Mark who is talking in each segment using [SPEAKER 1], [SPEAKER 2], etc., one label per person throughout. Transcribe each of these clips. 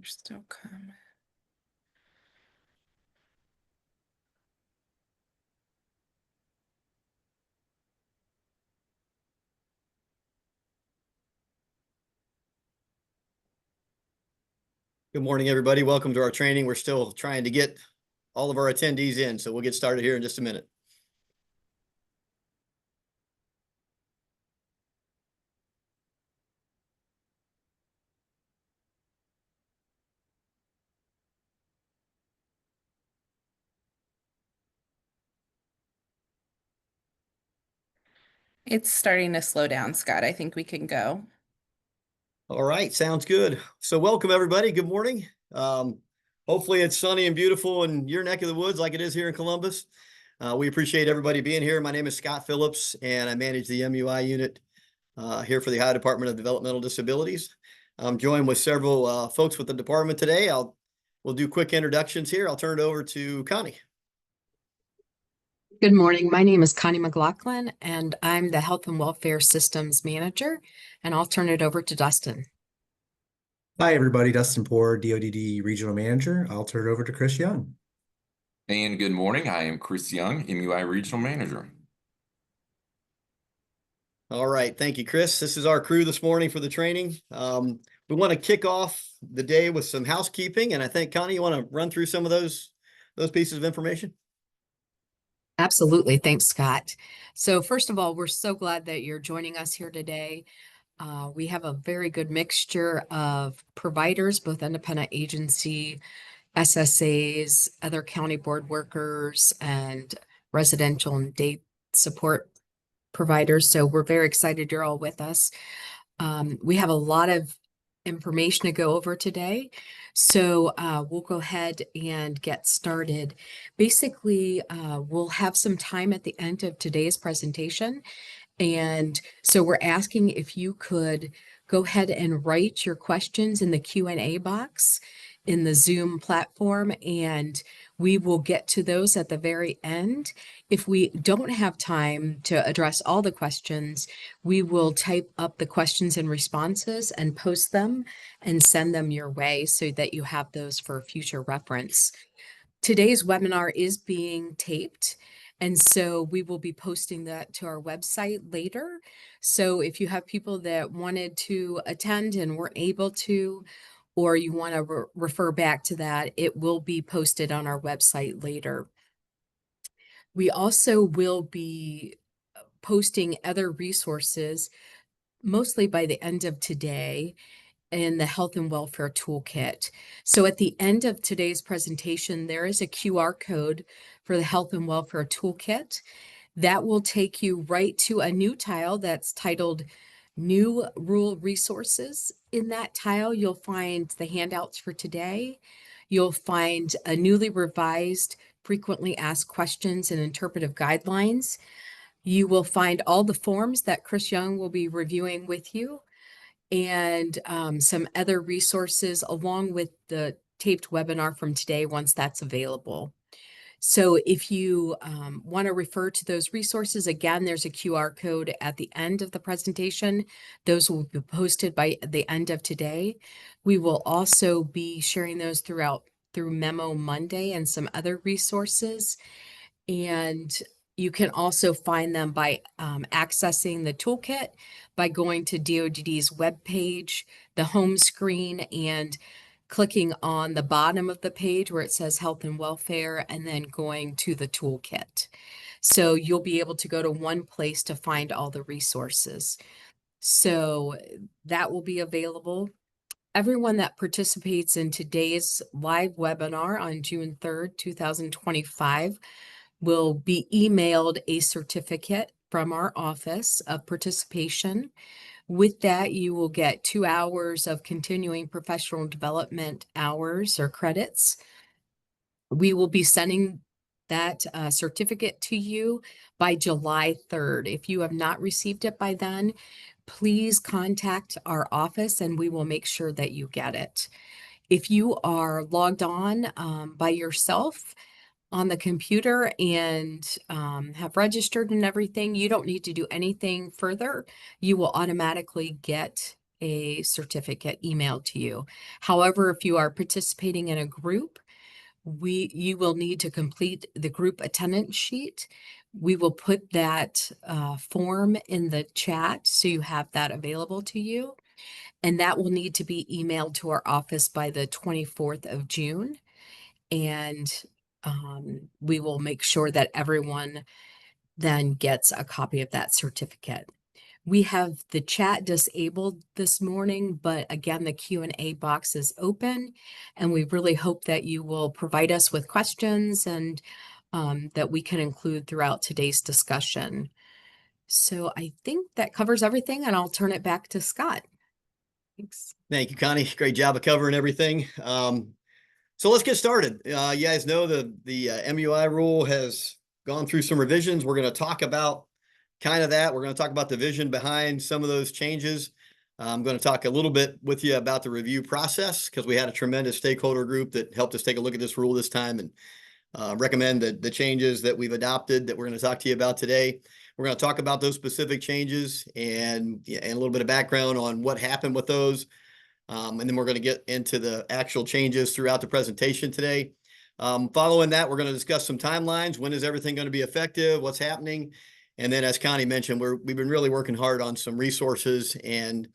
[SPEAKER 1] They're still coming.
[SPEAKER 2] Good morning, everybody. Welcome to our training. We're still trying to get all of our attendees in, so we'll get started here in just a minute.
[SPEAKER 1] It's starting to slow down, Scott. I think we can go.
[SPEAKER 2] All right, sounds good. So welcome, everybody. Good morning. Hopefully it's sunny and beautiful in your neck of the woods like it is here in Columbus. We appreciate everybody being here. My name is Scott Phillips, and I manage the MUI unit here for the Ohio Department of Developmental Disabilities. I'm joined with several folks with the department today. We'll do quick introductions here. I'll turn it over to Connie.
[SPEAKER 3] Good morning. My name is Connie McLaughlin, and I'm the Health and Welfare Systems Manager, and I'll turn it over to Dustin.
[SPEAKER 4] Hi, everybody. Dustin Poor, DODD Regional Manager. I'll turn it over to Chris Young.
[SPEAKER 5] And good morning. I am Chris Young, MUI Regional Manager.
[SPEAKER 2] All right. Thank you, Chris. This is our crew this morning for the training. We want to kick off the day with some housekeeping. And I think, Connie, you want to run through some of those pieces of information?
[SPEAKER 3] Absolutely. Thanks, Scott. So first of all, we're so glad that you're joining us here today. We have a very good mixture of providers, both independent agency, SSAs, other county board workers, and residential and day support providers. So we're very excited you're all with us. We have a lot of information to go over today. So we'll go ahead and get started. Basically, we'll have some time at the end of today's presentation. And so we're asking if you could go ahead and write your questions in the Q&A box in the Zoom platform, and we will get to those at the very end. If we don't have time to address all the questions, we will type up the questions and responses and post them and send them your way so that you have those for future reference. Today's webinar is being taped, and so we will be posting that to our website later. So if you have people that wanted to attend and weren't able to, or you want to refer back to that, it will be posted on our website later. We also will be posting other resources, mostly by the end of today, in the Health and Welfare Toolkit. So at the end of today's presentation, there is a QR code for the Health and Welfare Toolkit. That will take you right to a new tile that's titled New Rural Resources. In that tile, you'll find the handouts for today. You'll find a newly revised frequently asked questions and interpretive guidelines. You will find all the forms that Chris Young will be reviewing with you, and some other resources along with the taped webinar from today once that's available. So if you want to refer to those resources, again, there's a QR code at the end of the presentation. Those will be posted by the end of today. We will also be sharing those through Memo Monday and some other resources. And you can also find them by accessing the toolkit by going to DODD's webpage, the home screen, and clicking on the bottom of the page where it says Health and Welfare, and then going to the toolkit. So you'll be able to go to one place to find all the resources. So that will be available. Everyone that participates in today's live webinar on June 3rd, 2025, will be emailed a certificate from our office of participation. With that, you will get 2 hours of continuing professional development hours or credits. We will be sending that certificate to you by July 3rd. If you have not received it by then, please contact our office and we will make sure that you get it. If you are logged on by yourself on the computer and have registered and everything, you don't need to do anything further. You will automatically get a certificate emailed to you. However, if you are participating in a group, you will need to complete the group attendance sheet. We will put that form in the chat so you have that available to you. And that will need to be emailed to our office by the 24th of June. And we will make sure that everyone then gets a copy of that certificate. We have the chat disabled this morning, but again, the Q&A box is open, and we really hope that you will provide us with questions and that we can include throughout today's discussion. So I think that covers everything, and I'll turn it back to Scott. Thanks.
[SPEAKER 2] Thank you, Connie. Great job of covering everything. So let's get started. You guys know the MUI rule has gone through some revisions. We're going to talk about kind of that. We're going to talk about the vision behind some of those changes. I'm going to talk a little bit with you about the review process because we had a tremendous stakeholder group that helped us take a look at this rule this time and recommend the changes that we've adopted that we're going to talk to you about today. We're going to talk about those specific changes and a little bit of background on what happened with those. And then we're going to get into the actual changes throughout the presentation today. Following that, we're going to discuss some timelines. When is everything going to be effective? What's happening? And then, as Connie mentioned, we've been really working hard on some resources, and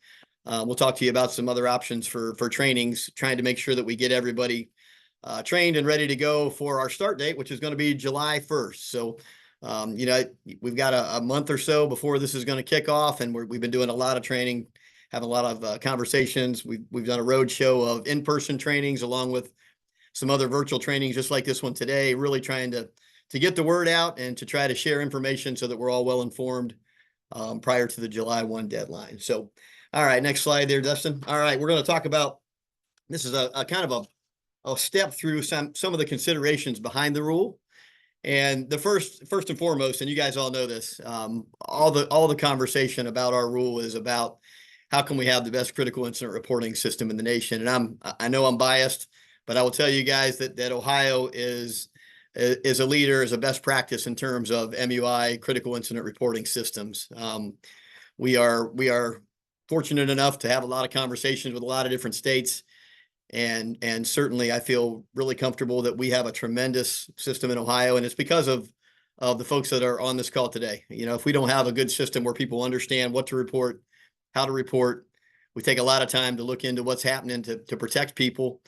[SPEAKER 2] we'll talk to you about some other options for trainings, trying to make sure that we get everybody trained and ready to go for our start date, which is going to be July 1st. So, we've got a month or so before this is going to kick off, and we've been doing a lot of training, having a lot of conversations. We've done a road show of in-person trainings along with some other virtual trainings just like this one today, really trying to get the word out and to try to share information so that we're all well informed prior to the July 1 deadline. So, all right, next slide there, Dustin. All right, we're going to talk about, this is a kind of a step through some of the considerations behind the rule. And the first and foremost, and you guys all know this, all the conversation about our rule is about how can we have the best critical incident reporting system in the nation. And I know I'm biased, but I will tell you guys that Ohio is a leader, is a best practice in terms of MUI critical incident reporting systems. We are fortunate enough to have a lot of conversations with a lot of different states. And certainly I feel really comfortable that we have a tremendous system in Ohio, and it's because of the folks that are on this call today. If we don't have a good system where people understand what to report, how to report, we take a lot of time to look into what's happening to protect people.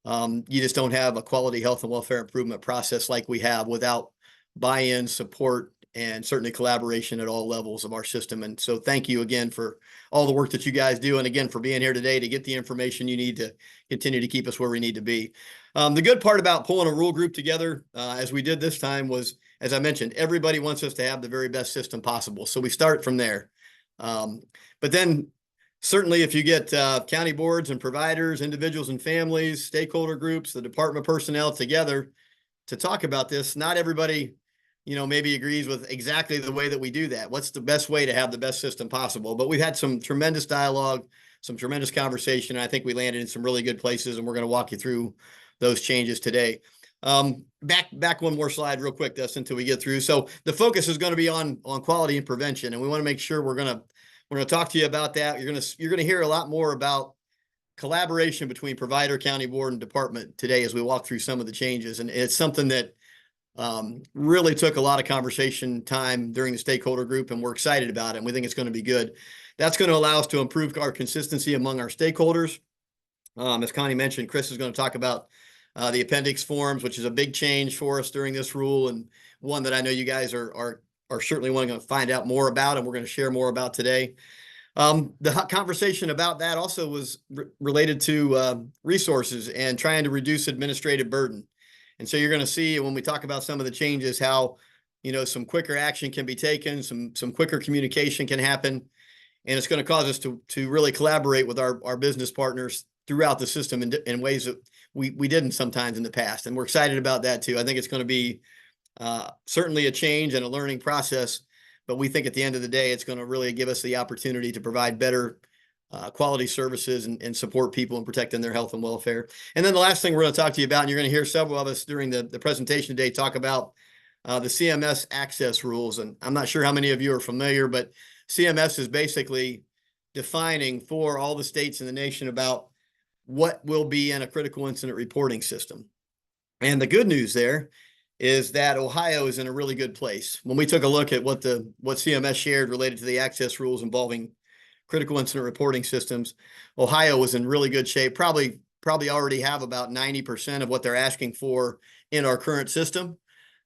[SPEAKER 2] You just don't have a quality health and welfare improvement process like we have without buy-in, support, and certainly collaboration at all levels of our system. And so thank you again for all the work that you guys do. And again, for being here today to get the information you need to continue to keep us where we need to be. The good part about pulling a rule group together, as we did this time, was, as I mentioned, everybody wants us to have the very best system possible. So we start from there. But then certainly if you get county boards and providers, individuals and families, stakeholder groups, the department personnel together to talk about this, not everybody maybe agrees with exactly the way that we do that. What's the best way to have the best system possible? But we've had some tremendous dialogue, some tremendous conversation. And I think we landed in some really good places, and we're going to walk you through those changes today. Back one more slide real quick, Dustin, until we get through. So the focus is going to be on quality and prevention. And we want to make sure we're going to talk to you about that. You're going to hear a lot more about collaboration between provider, county board, and department today as we walk through some of the changes. And it's something that really took a lot of conversation time during the stakeholder group, and we're excited about it, and we think it's going to be good. That's going to allow us to improve our consistency among our stakeholders. As Connie mentioned, Chris is going to talk about the appendix forms, which is a big change for us during this rule, and one that I know you guys are certainly wanting to find out more about, and we're going to share more about today. The conversation about that also was related to resources and trying to reduce administrative burden. And so you're going to see when we talk about some of the changes, how, some quicker action can be taken, some quicker communication can happen. And it's going to cause us to really collaborate with our business partners throughout the system in ways that we didn't sometimes in the past. And we're excited about that too. I think it's going to be certainly a change and a learning process, but we think at the end of the day, it's going to really give us the opportunity to provide better quality services and support people and protecting their health and welfare. And then the last thing we're going to talk to you about, and you're going to hear several of us during the presentation today talk about the CMS access rules. And I'm not sure how many of you are familiar, but CMS is basically defining for all the states in the nation about what will be in a critical incident reporting system. And the good news there is that Ohio is in a really good place. When we took a look at what CMS shared related to the access rules involving critical incident reporting systems, Ohio was in really good shape. Probably already have about 90% of what they're asking for in our current system.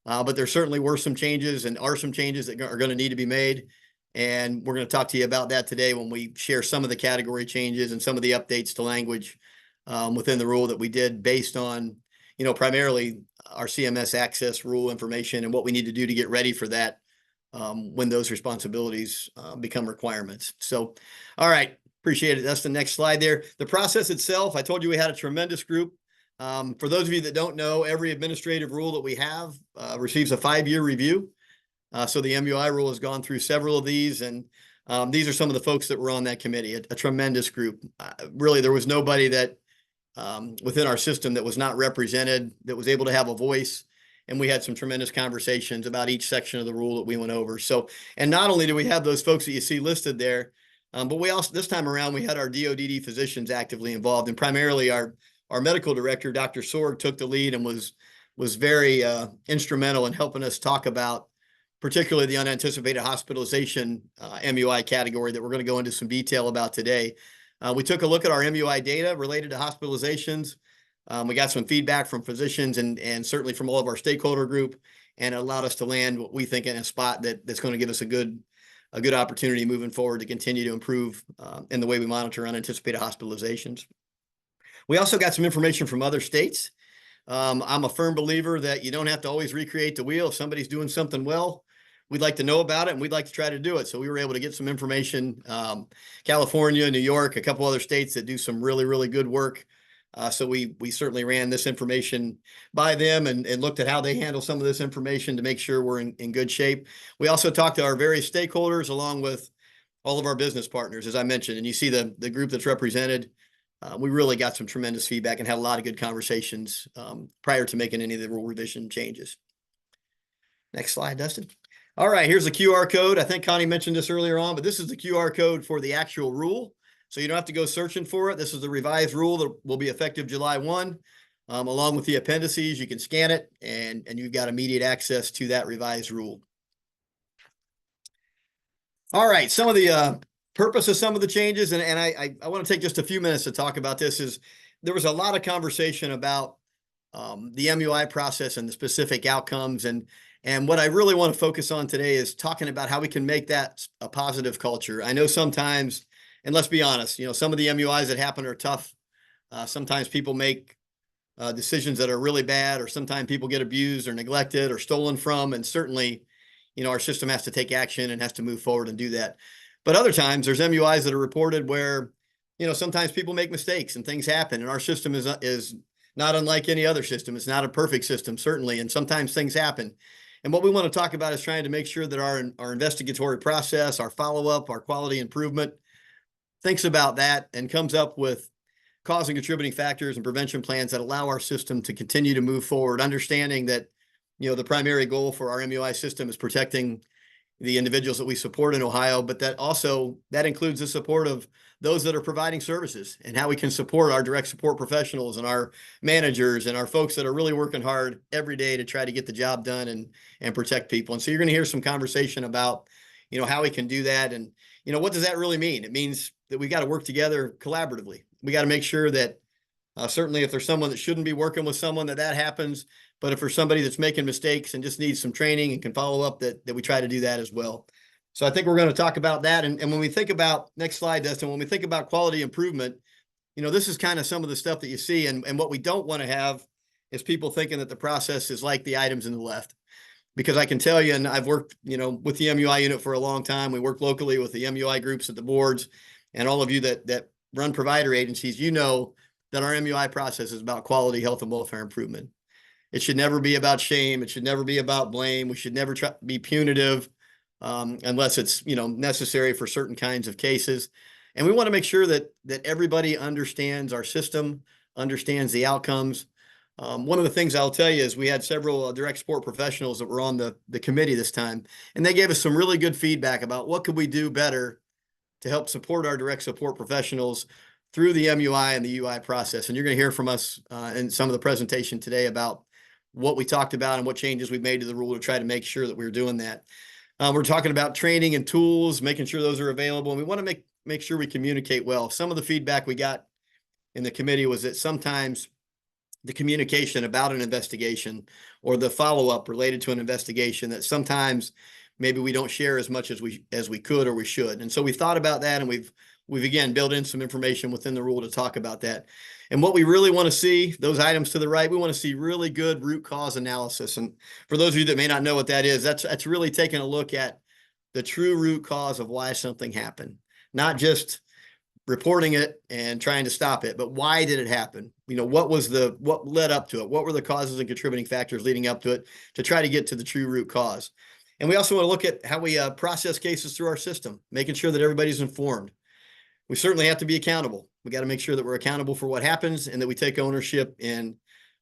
[SPEAKER 2] But there certainly were some changes and are some changes that are going to need to be made. And we're going to talk to you about that today when we share some of the category changes and some of the updates to language within the rule that we did based on, primarily our CMS access rule information and what we need to do to get ready for that when those responsibilities become requirements. So, all right, appreciate it. That's the next slide there. The process itself, I told you we had a tremendous group. For those of you that don't know, every administrative rule that we have receives a 5-year review. So the MUI rule has gone through several of these, and these are some of the folks that were on that committee, a tremendous group. Really, there was nobody that within our system that was not represented, that was able to have a voice. And we had some tremendous conversations about each section of the rule that we went over. So, and not only do we have those folks that you see listed there, but we also, this time around, we had our DODD physicians actively involved, and primarily our medical director, Dr. Sorg, took the lead and was very instrumental in helping us talk about particularly the unanticipated hospitalization MUI category that we're going to go into some detail about today. We took a look at our MUI data related to hospitalizations. We got some feedback from physicians and certainly from all of our stakeholder group, and it allowed us to land what we think in a spot that's going to give us a good opportunity moving forward to continue to improve in the way we monitor unanticipated hospitalizations. We also got some information from other states. I'm a firm believer that you don't have to always recreate the wheel. If somebody's doing something well, we'd like to know about it, and we'd like to try to do it. So we were able to get some information. California, New York, a couple other states that do some really, really good work. So we certainly ran this information by them and looked at how they handle some of this information to make sure we're in good shape. We also talked to our various stakeholders along with all of our business partners, as I mentioned, and you see the group that's represented. We really got some tremendous feedback and had a lot of good conversations prior to making any of the rule revision changes. Next slide, Dustin. All right, here's the QR code. I think Connie mentioned this earlier on, but this is the QR code for the actual rule. So you don't have to go searching for it. This is the revised rule that will be effective July 1. Along with the appendices, you can scan it and you've got immediate access to that revised rule. All right, some of the purpose of some of the changes, and I want to take just a few minutes to talk about this, is there was a lot of conversation about the MUI process and the specific outcomes. And what I really want to focus on today is talking about how we can make that a positive culture. I know sometimes, and let's be honest, some of the MUIs that happen are tough. Sometimes people make decisions that are really bad, or sometimes people get abused or neglected or stolen from. And certainly, our system has to take action and has to move forward and do that. But other times there's MUIs that are reported where, sometimes people make mistakes and things happen. And our system is not unlike any other system. It's not a perfect system, certainly. And sometimes things happen. And what we want to talk about is trying to make sure that our investigatory process, our follow-up, our quality improvement thinks about that and comes up with cause and contributing factors and prevention plans that allow our system to continue to move forward, understanding that, the primary goal for our MUI system is protecting the individuals that we support in Ohio, but that includes the support of those that are providing services and how we can support our direct support professionals and our managers and our folks that are really working hard every day to try to get the job done and protect people. And so you're going to hear some conversation about, how we can do that. And, what does that really mean? It means that we got to work together collaboratively. We got to make sure that certainly if there's someone that shouldn't be working with someone, that happens. But if there's somebody that's making mistakes and just needs some training and can follow up, that we try to do that as well. So I think we're going to talk about that. And when we think about, next slide, Dustin, when we think about quality improvement, this is kind of some of the stuff that you see. And what we don't want to have is people thinking that the process is like the items in the left. Because I can tell you, and I've worked, with the MUI unit for a long time. We work locally with the MUI groups at the boards, and all of you that run provider agencies, that our MUI process is about quality, health, and welfare improvement. It should never be about shame. It should never be about blame. We should never try to be punitive unless it's, necessary for certain kinds of cases. And we want to make sure that everybody understands our system, understands the outcomes. One of the things I'll tell you is we had several direct support professionals that were on the committee this time, and they gave us some really good feedback about what could we do better to help support our direct support professionals through the MUI and the UI process. And you're going to hear from us in some of the presentation today about what we talked about and what changes we've made to the rule to try to make sure that we're doing that. We're talking about training and tools, making sure those are available. And we want to make sure we communicate well. Some of the feedback we got in the committee was that sometimes the communication about an investigation or the follow-up related to an investigation, that sometimes maybe we don't share as much as we could or we should. And so we thought about that, and we've again built in some information within the rule to talk about that. And what we really want to see, those items to the right, we want to see really good root cause analysis. And for those of you that may not know what that is, that's really taking a look at the true root cause of why something happened, not just reporting it and trying to stop it, but why did it happen? You know, what led up to it? What were the causes and contributing factors leading up to it to try to get to the true root cause? And we also want to look at how we process cases through our system, making sure that everybody's informed. We certainly have to be accountable. We got to make sure that we're accountable for what happens and that we take ownership in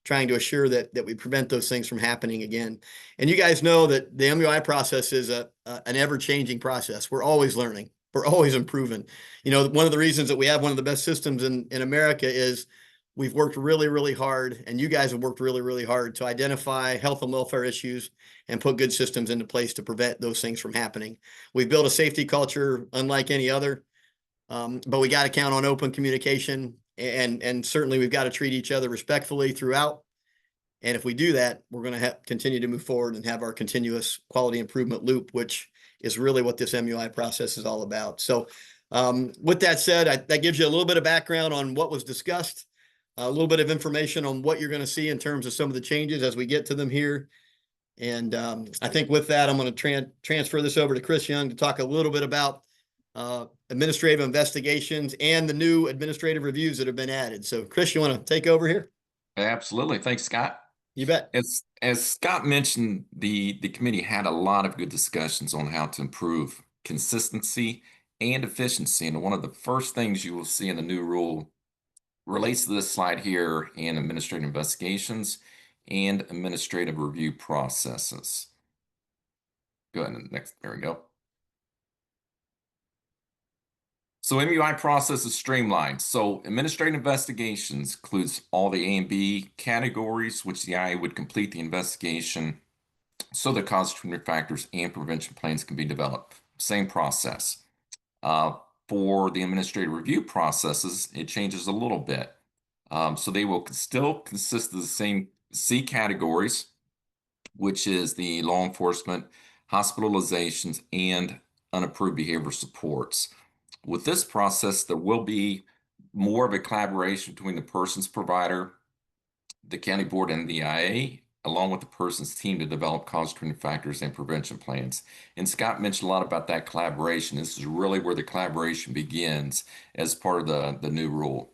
[SPEAKER 2] trying to assure that we prevent those things from happening again. And you guys know that the MUI process is an ever-changing process. We're always learning. We're always improving. You know, one of the reasons that we have one of the best systems in America is we've worked really, really hard, and you guys have worked really, really hard to identify health and welfare issues and put good systems into place to prevent those things from happening. We've built a safety culture unlike any other, but we got to count on open communication, and certainly we've got to treat each other respectfully throughout. And if we do that, we're going to continue to move forward and have our continuous quality improvement loop, which is really what this MUI process is all about. So with that said, that gives you a little bit of background on what was discussed, a little bit of information on what you're going to see in terms of some of the changes as we get to them here. And I think with that, I'm going to transfer this over to Chris Young to talk a little bit about administrative investigations and the new administrative reviews that have been added. So Chris, you want to take over here?
[SPEAKER 5] Absolutely. Thanks, Scott.
[SPEAKER 2] You bet.
[SPEAKER 5] As Scott mentioned, the committee had a lot of good discussions on how to improve consistency and efficiency. And one of the first things you will see in the new rule relates to this slide here in administrative investigations and administrative review processes. Go ahead and next, there we go. So MUI process is streamlined. So administrative investigations includes all the A and B categories, which the IA would complete the investigation so the cause contributing factors and prevention plans can be developed. Same process. For the administrative review processes, it changes a little bit. So they will still consist of the same C categories, which is the law enforcement, hospitalizations, and unapproved behavior supports. With this process, there will be more of a collaboration between the person's provider, the county board, and the IA, along with the person's team to develop cause contributing factors and prevention plans. And Scott mentioned a lot about that collaboration. This is really where the collaboration begins as part of the new rule.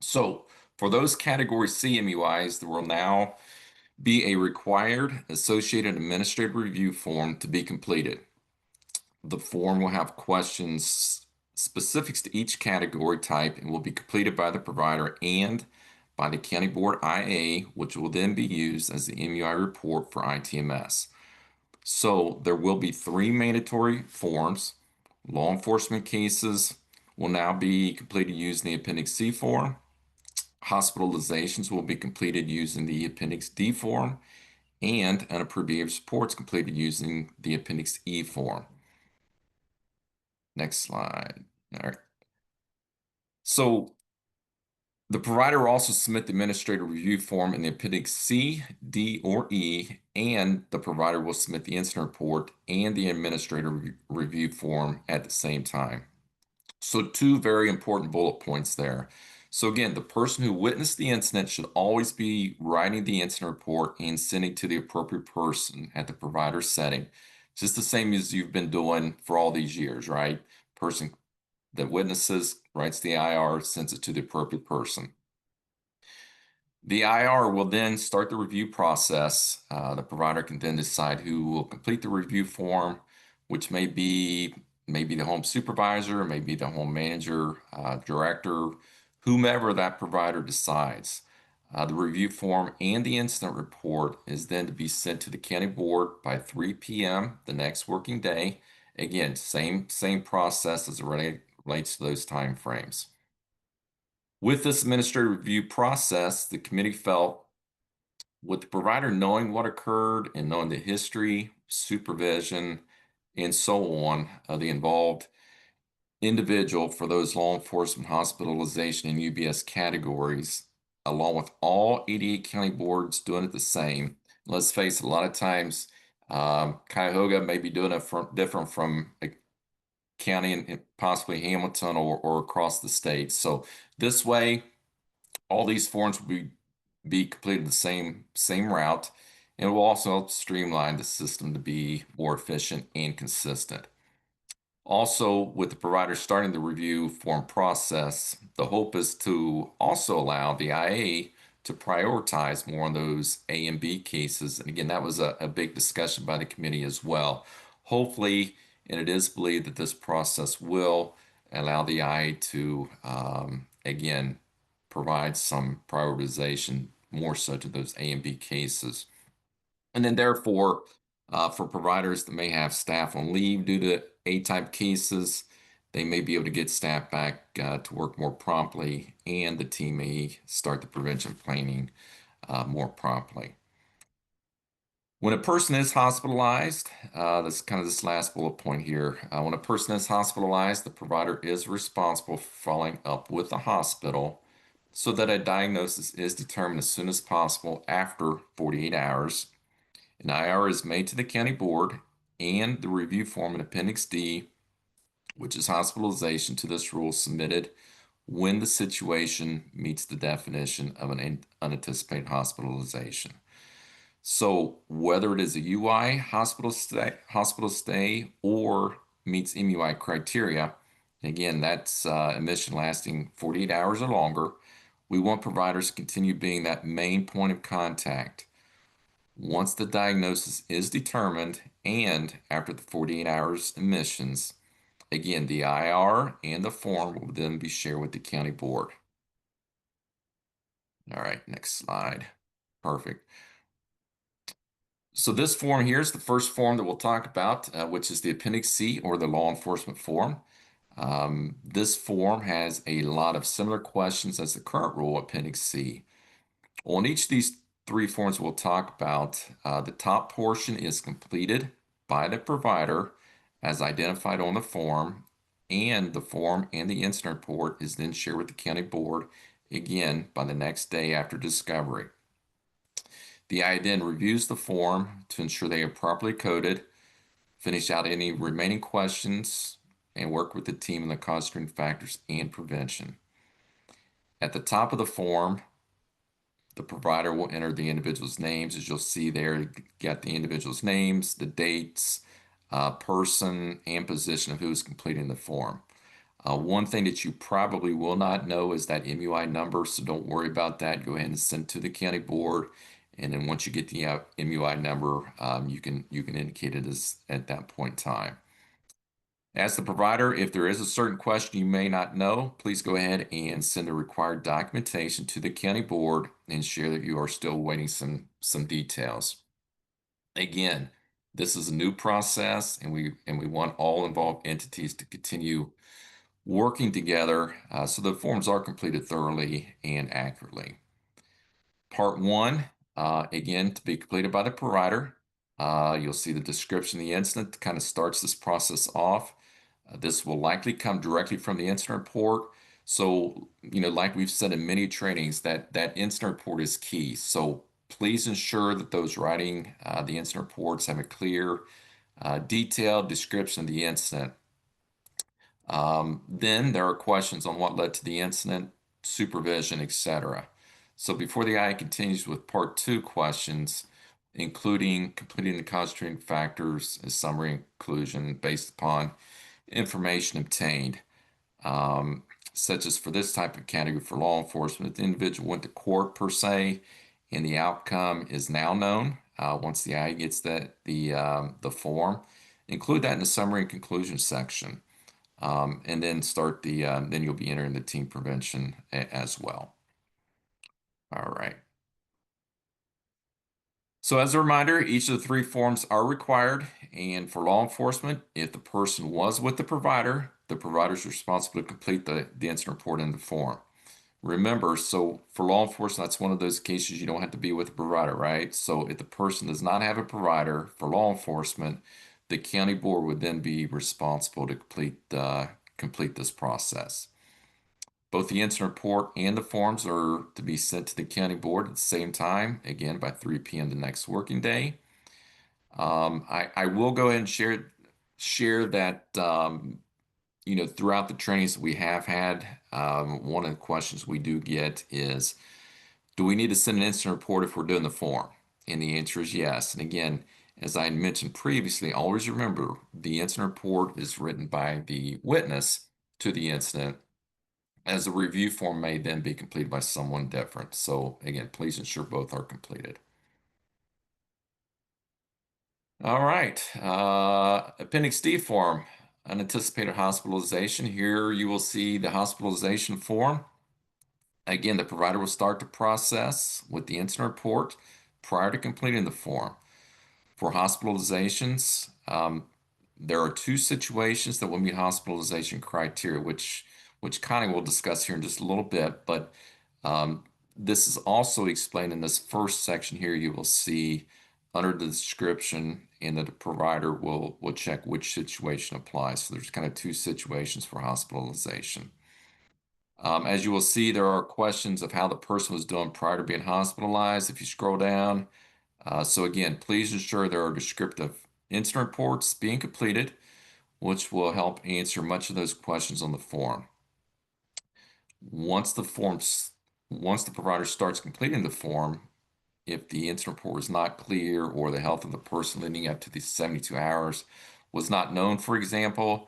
[SPEAKER 5] So for those category C MUIs, there will now be a required associated administrative review form to be completed. The form will have questions specifics to each category type and will be completed by the provider and by the county board IA, which will then be used as the MUI report for ITMS. So there will be 3 mandatory forms. Law enforcement cases will now be completed using the Appendix C form. Hospitalizations will be completed using the Appendix D form, and unapproved behavior supports completed using the Appendix E form. Next slide. All right. So the provider will also submit the administrative review form in the Appendix C, D, or E, and the provider will submit the incident report and the administrative review form at the same time. So 2 very important bullet points there. So again, the person who witnessed the incident should always be writing the incident report and sending to the appropriate person at the provider setting. Just the same as you've been doing for all these years, right? Person that witnesses writes the IR, sends it to the appropriate person. The IR will then start the review process. The provider can then decide who will complete the review form, which may be maybe the home supervisor, maybe the home manager, director, whomever that provider decides. The review form and the incident report is then to be sent to the county board by 3 p.m. the next working day, Again, same process as it relates to those time frames. With this administrative review process, the committee felt with the provider knowing what occurred and knowing the history, supervision, and so on of the involved individual for those law enforcement, hospitalization, and UBS categories, along with all 88 county boards doing it the same. Let's face it, a lot of times Cuyahoga may be doing it different from a county and possibly Hamilton or across the state. So this way, all these forms will be completed the same route, and it will also help streamline the system to be more efficient and consistent. Also, with the provider starting the review form process, the hope is to also allow the IA to prioritize more on those A and B cases. And again, that was a big discussion by the committee as well. Hopefully, and it is believed that this process will allow the IA to, again, provide some prioritization more so to those A and B cases. And then therefore, for providers that may have staff on leave due to A-type cases, they may be able to get staff back to work more promptly, and the team may start the prevention planning more promptly. When a person is hospitalized, that's kind of this last bullet point here. When a person is hospitalized, the provider is responsible for following up with the hospital so that a diagnosis is determined as soon as possible after 48 hours. An IR is made to the county board, and the review form in Appendix D, which is hospitalization to this rule, submitted when the situation meets the definition of an unanticipated hospitalization. So whether it is a UI hospital stay or meets MUI criteria, again, that's admission lasting 48 hours or longer, we want providers to continue being that main point of contact. Once the diagnosis is determined and after the 48 hours admissions, again, the IR and the form will then be shared with the county board. All right, next slide. Perfect. So this form here is the first form that we'll talk about, which is the Appendix C, or the law enforcement form. This form has a lot of similar questions as the current rule, Appendix C. On each of these three forms we'll talk about, the top portion is completed by the provider as identified on the form, and the form and the incident report is then shared with the county board, again, by the next day after discovery. The IA then reviews the form to ensure they are properly coded, finish out any remaining questions, and work with the team on the concentrating factors and prevention. At the top of the form, the provider will enter the individual's names. As you'll see there, you got the individual's names, the dates, person, and position of who's completing the form. One thing that you probably will not know is that MUI number, so don't worry about that. Go ahead and send it to the county board, and then once you get the MUI number, you can indicate it as at that point in time. As the provider, if there is a certain question you may not know, please go ahead and send the required documentation to the county board and share that you are still waiting some details. Again, this is a new process, and we want all involved entities to continue working together so the forms are completed thoroughly and accurately. Part 1, again, to be completed by the provider. You'll see the description of the incident that kind of starts this process off. This will likely come directly from the incident report. So, like we've said in many trainings, that incident report is key. So please ensure that those writing the incident reports have a clear, detailed description of the incident. Then there are questions on what led to the incident, supervision, etc. So before the IA continues with Part 2 questions, including completing the concentrating factors, a summary and conclusion based upon information obtained, such as for this type of category for law enforcement, the individual went to court per se, and the outcome is now known. Once the IA gets the form, include that in the summary and conclusion section, and then start then you'll be entering the team prevention as well. All right. So as a reminder, each of the three forms are required, and for law enforcement, if the person was with the provider is responsible to complete the incident report in the form. Remember, so for law enforcement, that's one of those cases you don't have to be with a provider, right? So if the person does not have a provider for law enforcement, the county board would then be responsible to complete this process. Both the incident report and the forms are to be sent to the county board at the same time, again by 3 p.m. the next working day. I will go ahead and share that throughout the trainings we have had, one of the questions we do get is, do we need to send an incident report if we're doing the form? And the answer is yes. And again, as I mentioned previously, always remember the incident report is written by the witness to the incident, as the review form may then be completed by someone different. So again, please ensure both are completed. All right, Appendix D form, unanticipated hospitalization. Here you will see the hospitalization form. Again, the provider will start the process with the incident report prior to completing the form. For hospitalizations, there are two situations that will meet hospitalization criteria, which kind of we'll discuss here in just a little bit. But this is also explained in this first section here. You will see under the description, and that the provider will check which situation applies. So there's kind of two situations for hospitalization. As you will see, there are questions of how the person was doing prior to being hospitalized. If you scroll down, so again, please ensure there are descriptive incident reports being completed, which will help answer much of those questions on the form. Once the provider starts completing the form, if the incident report was not clear or the health of the person leading up to the 72 hours was not known, for example,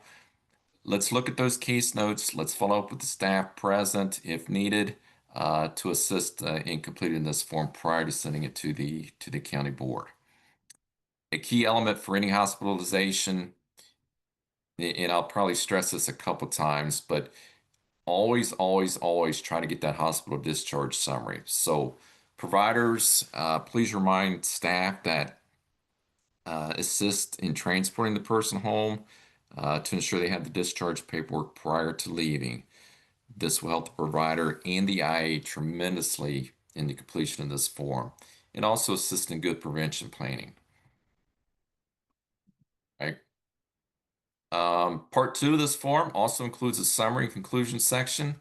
[SPEAKER 5] let's look at those case notes. Let's follow up with the staff present if needed to assist in completing this form prior to sending it to the county board. A key element for any hospitalization, and I'll probably stress this a couple times, but always, always, always try to get that hospital discharge summary. So providers, please remind staff that assist in transporting the person home to ensure they have the discharge paperwork prior to leaving. This will help the provider and the IA tremendously in the completion of this form, and also assist in good prevention planning. Right. Part 2 of this form also includes a summary and conclusion section.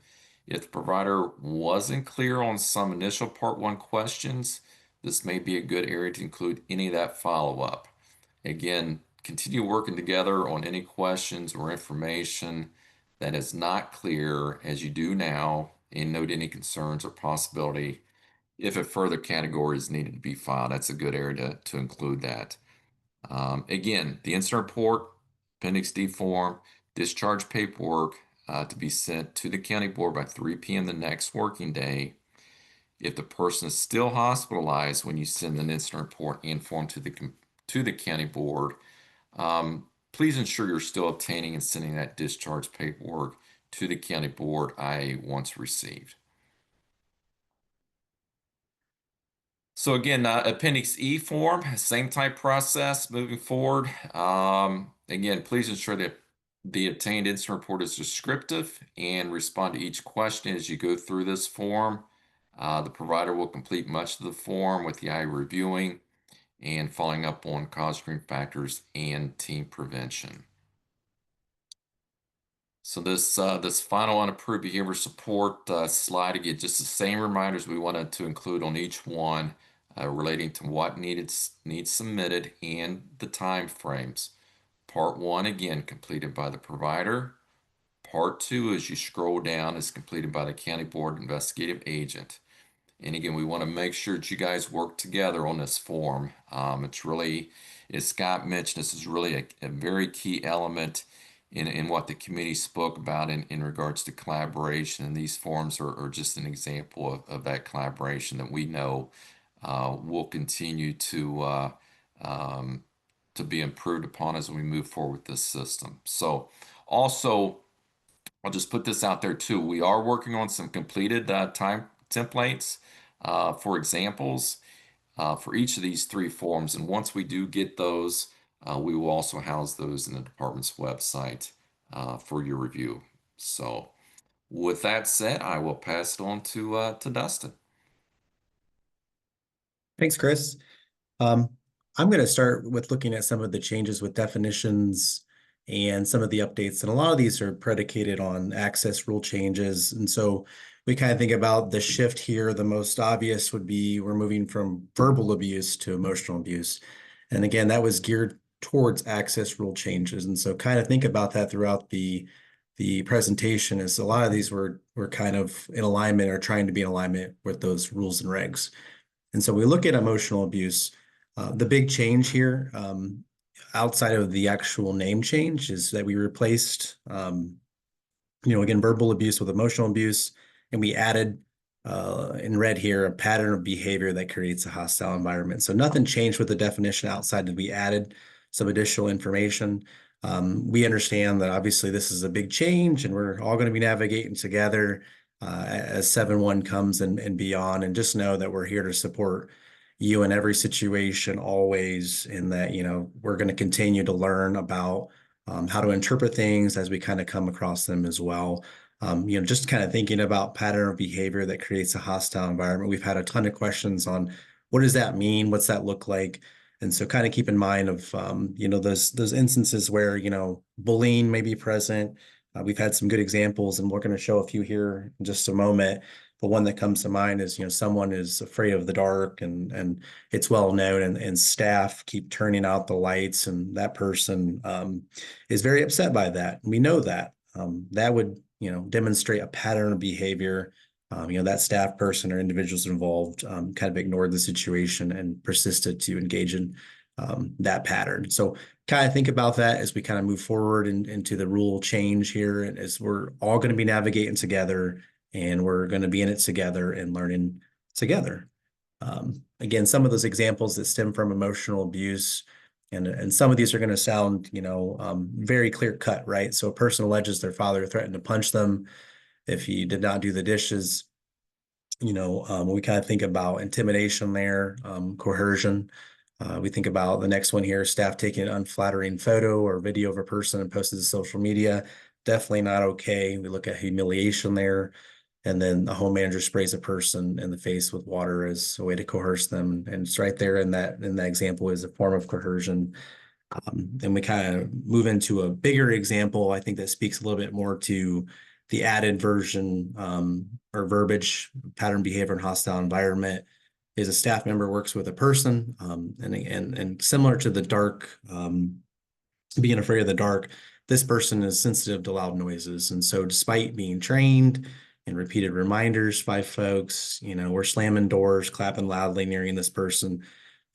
[SPEAKER 5] If the provider wasn't clear on some initial Part 1 questions, this may be a good area to include any of that follow-up. Again, continue working together on any questions or information that is not clear as you do now, and note any concerns or possibility if a further category is needed to be filed. That's a good area to include that. Again, the incident report, Appendix D form, discharge paperwork to be sent to the county board by 3 p.m. the next working day. If the person is still hospitalized when you send an incident report and form to the county board, please ensure you're still obtaining and sending that discharge paperwork to the county board once received. So again, Appendix E form, same type process moving forward. Again, please ensure that the obtained incident report is descriptive and respond to each question as you go through this form. The provider will complete much of the form with the IA reviewing and following up on cause stream factors and team prevention. So this final unapproved behavior support slide, again, just the same reminders we wanted to include on each one relating to what needs submitted and the time frames. Part 1, again, completed by the provider. Part 2, as you scroll down, is completed by the county board investigative agent. And again, we want to make sure that you guys work together on this form. It's really, as Scott mentioned, this is really a very key element in what the committee spoke about in regards to collaboration. And these forms are just an example of that collaboration that we know will continue to be improved upon as we move forward with this system. So also, I'll just put this out there too. We are working on some completed time templates for examples. for each of these three forms. And once we do get those, we will also house those in the department's website for your review. So with that said, I will pass it on to Dustin.
[SPEAKER 4] Thanks, Chris. Um, I'm going to start with looking at some of the changes with definitions and some of the updates. And a lot of these are predicated on access rule changes. And so we kind of think about the shift here. The most obvious would be we're moving from verbal abuse to emotional abuse. And again, that was geared towards access rule changes. And so kind of think about that throughout the presentation, is a lot of these were kind of in alignment or trying to be in alignment with those rules and regs. And so we look at emotional abuse. The big change here, outside of the actual name change, is that we replaced, again, verbal abuse with emotional abuse, and we added in red here a pattern of behavior that creates a hostile environment. So nothing changed with the definition outside that we added some additional information. We understand that obviously this is a big change, and we're all going to be navigating together as 7-1 comes and beyond. And just know that we're here to support you in every situation, always, in that, we're going to continue to learn about how to interpret things as we kind of come across them as well. Just kind of thinking about pattern of behavior that creates a hostile environment. We've had a ton of questions on what does that mean? What's that look like? And so kind of keep in mind of, those instances where, bullying may be present. We've had some good examples, and we're going to show a few here in just a moment. But one that comes to mind is, someone is afraid of the dark, and it's well known, and staff keep turning out the lights, and that person is very upset by that. We know that. That would, demonstrate a pattern of behavior. That staff person or individuals involved kind of ignored the situation and persisted to engage in that pattern. So kind of think about that as we kind of move forward into the rule change here, and as we're all going to be navigating together, and we're going to be in it together and learning together. Again, some of those examples that stem from emotional abuse, and some of these are going to sound, very clear cut, right? So a person alleges their father threatened to punch them if he did not do the dishes. We kind of think about intimidation there, coercion. We think about the next one here, staff taking an unflattering photo or video of a person and posted to social media. Definitely not okay. We look at humiliation there. And then the home manager sprays a person in the face with water as a way to coerce them. And it's right there in that example is a form of coercion. And we kind of move into a bigger example, I think, that speaks a little bit more to the added version or verbiage, pattern behavior and hostile environment, is a staff member works with a person, and similar to the dark, being afraid of the dark, this person is sensitive to loud noises. And so despite being trained and repeated reminders by folks, we're slamming doors, clapping loudly, nearing this person,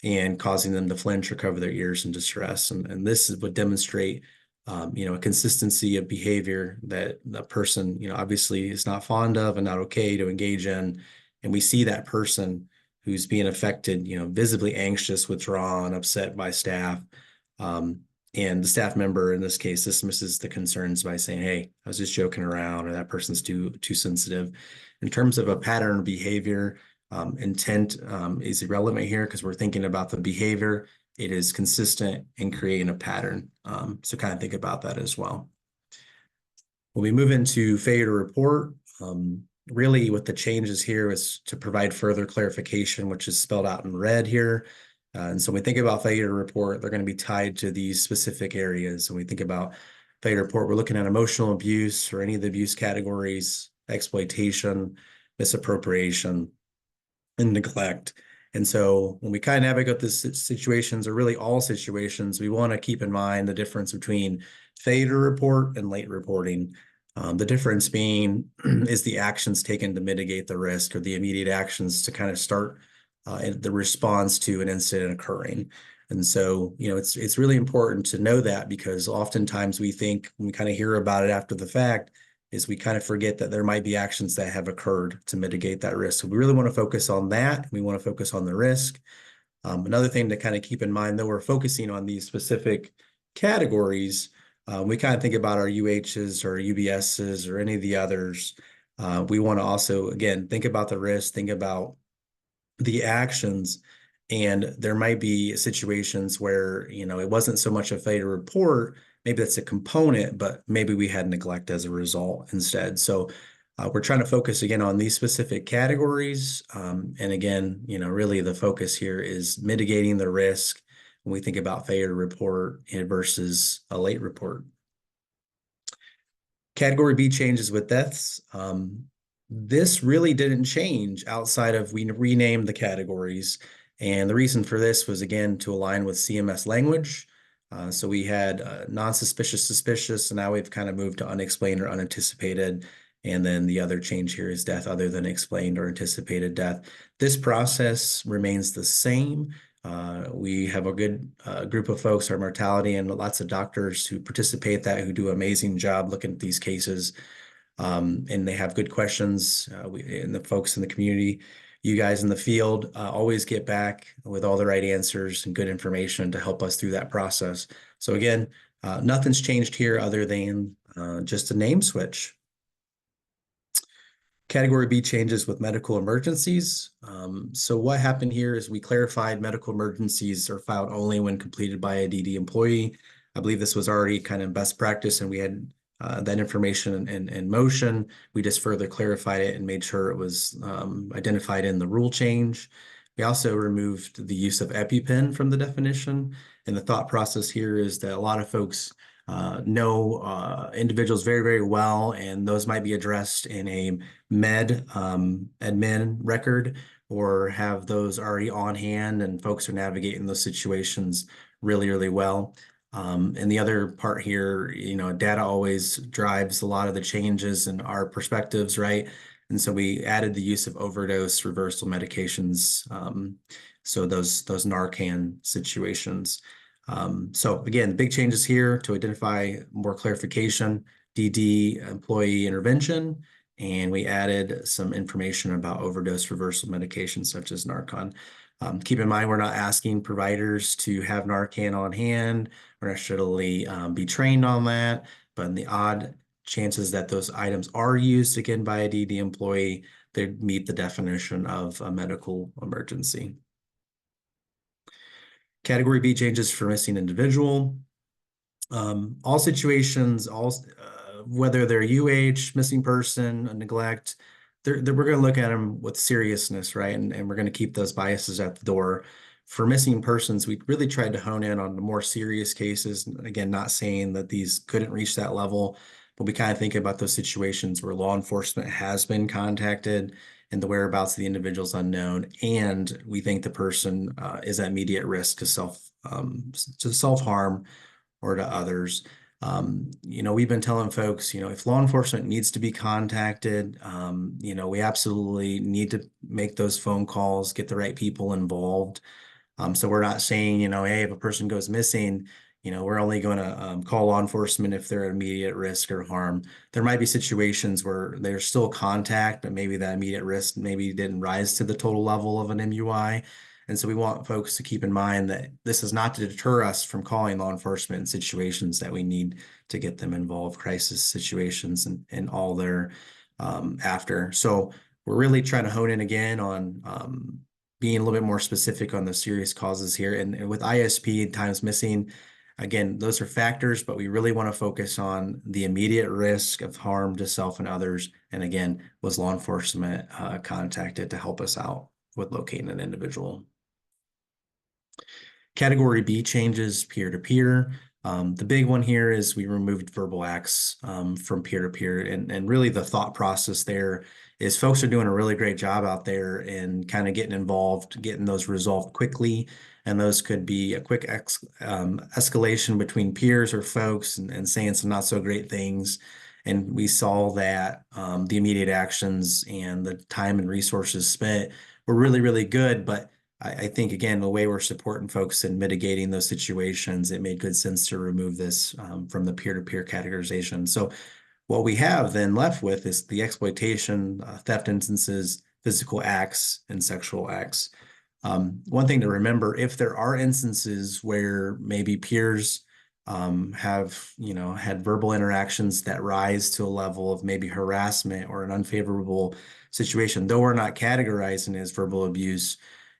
[SPEAKER 4] and causing them to flinch or cover their ears in distress. And this would demonstrate, a consistency of behavior that the person, obviously is not fond of and not okay to engage in. And we see that person who's being affected, visibly anxious, withdrawn, upset by staff. And the staff member, in this case, dismisses the concerns by saying, hey, I was just joking around, or that person's too sensitive. In terms of a pattern of behavior, intent is irrelevant here because we're thinking about the behavior. It is consistent in creating a pattern. So kind of think about that as well. When we move into failure to report, really what the changes here is to provide further clarification, which is spelled out in red here. And so when we think about failure to report, they're going to be tied to these specific areas. When we think about failure to report, we're looking at emotional abuse or any of the abuse categories, exploitation, misappropriation, and neglect. And so when we kind of navigate these situations, or really all situations, we want to keep in mind the difference between failure to report and late reporting. The difference being is the actions taken to mitigate the risk, or the immediate actions to kind of start the response to an incident occurring. And so, it's really important to know that, because oftentimes we think, when we kind of hear about it after the fact, is we kind of forget that there might be actions that have occurred to mitigate that risk. So we really want to focus on that. We want to focus on the risk. Another thing to kind of keep in mind, though we're focusing on these specific categories, we kind of think about our UHs or UBSs or any of the others. We want to also, again, think about the risk, think about the actions, And there might be situations where, it wasn't so much a failure to report, maybe that's a component, but maybe we had neglect as a result instead. So we're trying to focus again on these specific categories. And again, really the focus here is mitigating the risk when we think about failure to report versus a late report. Category B changes with deaths. This really didn't change outside of we renamed the categories. And the reason for this was, again, to align with CMS language. So we had non-suspicious, suspicious, and now we've kind of moved to unexplained or unanticipated. And then the other change here is death other than explained or anticipated death. This process remains the same. We have a good group of folks, our mortality, and lots of doctors who participate that, who do an amazing job looking at these cases. And they have good questions. And the folks in the community, you guys in the field, always get back with all the right answers and good information to help us through that process. So again, nothing's changed here other than just a name switch. Category B changes with medical emergencies. So what happened here is we clarified medical emergencies are filed only when completed by a DD employee. I believe this was already kind of best practice, and we had that information in motion. We just further clarified it and made sure it was identified in the rule change. We also removed the use of EpiPen from the definition. And the thought process here is that a lot of folks know individuals very, very well, and those might be addressed in a admin record, or have those already on hand, and folks are navigating those situations really, really well. And the other part here, data always drives a lot of the changes in our perspectives, right? And so we added the use of overdose reversal medications. So those Narcan situations. So again, big changes here to identify more clarification, DD employee intervention, and we added some information about overdose reversal medications such as Narcan. Keep in mind, we're not asking providers to have Narcan on hand. We're not necessarily be trained on that, but in the odd chances that those items are used again by a DD employee, they meet the definition of a medical emergency. Category B changes for missing individual. All situations, whether they're UH, missing person, a neglect, we're going to look at them with seriousness, right? And we're going to keep those biases at the door. For missing persons, we really tried to hone in on the more serious cases. Again, not saying that these couldn't reach that level, but we kind of think about those situations where law enforcement has been contacted and the whereabouts of the individual is unknown, and we think the person is at immediate risk to self-harm or to others. We've been telling folks, if law enforcement needs to be contacted, we absolutely need to make those phone calls, get the right people involved. So we're not saying, hey, if a person goes missing, we're only going to call law enforcement if they're at immediate risk or harm. There might be situations where there's still contact, but maybe that immediate risk maybe didn't rise to the total level of an MUI. And so we want folks to keep in mind that this is not to deter us from calling law enforcement in situations that we need to get them involved, crisis situations and all their after. So we're really trying to hone in again on being a little bit more specific on the serious causes here. And with ISP times missing, again, those are factors, but we really want to focus on the immediate risk of harm to self and others. And again, was law enforcement contacted to help us out with locating an individual? Category B changes peer-to-peer. The big one here is we removed verbal acts from peer-to-peer, and really the thought process there is folks are doing a really great job out there and kind of getting involved, getting those resolved quickly. And those could be a quick escalation between peers or folks and saying some not so great things. And we saw that the immediate actions and the time and resources spent were really, really good. But I think, again, the way we're supporting folks and mitigating those situations, it made good sense to remove this from the peer-to-peer categorization. So what we have then left with is the exploitation, theft instances, physical acts, and sexual acts. One thing to remember, if there are instances where maybe peers have, had verbal interactions that rise to a level of maybe harassment or an unfavorable situation, though we're not categorizing as verbal abuse,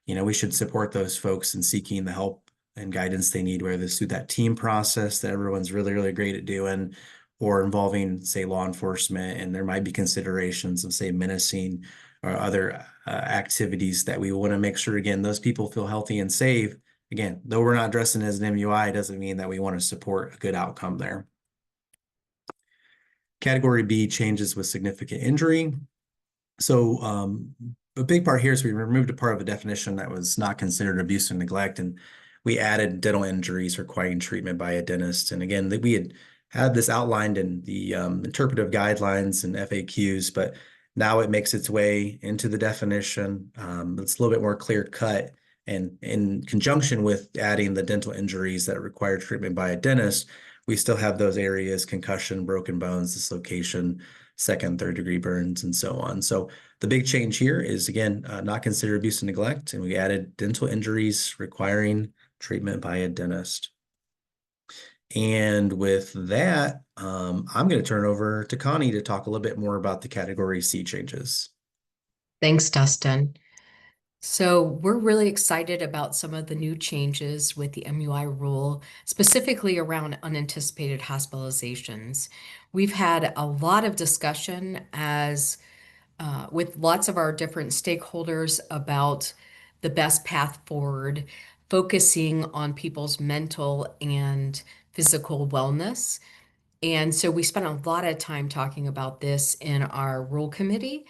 [SPEAKER 4] we should support those folks in seeking the help and guidance they need, whether it's through that team process that everyone's really, really great at doing, or involving, say, law enforcement. And there might be considerations of, say, menacing or other activities that we want to make sure, again, those people feel healthy and safe. Again, though we're not dressing as an MUI, doesn't mean that we want to support a good outcome there. Category B, changes with significant injury. So a big part here is we removed a part of a definition that was not considered abuse and neglect, and we added dental injuries requiring treatment by a dentist. And again, we had this outlined in the interpretive guidelines and FAQs, but now it makes its way into the definition. It's a little bit more clear cut. And in conjunction with adding the dental injuries that require treatment by a dentist, we still have those areas: concussion, broken bones, dislocation, second, third degree burns, and so on. So the big change here is, again, not considered abuse and neglect, and we added dental injuries requiring treatment by a dentist. And with that, I'm going to turn over to Connie to talk a little bit more about the Category C changes.
[SPEAKER 3] Thanks, Dustin. So we're really excited about some of the new changes with the MUI rule, specifically around unanticipated hospitalizations. We've had a lot of discussion with lots of our different stakeholders about the best path forward, focusing on people's mental and physical wellness. And so we spent a lot of time talking about this in our rule committee.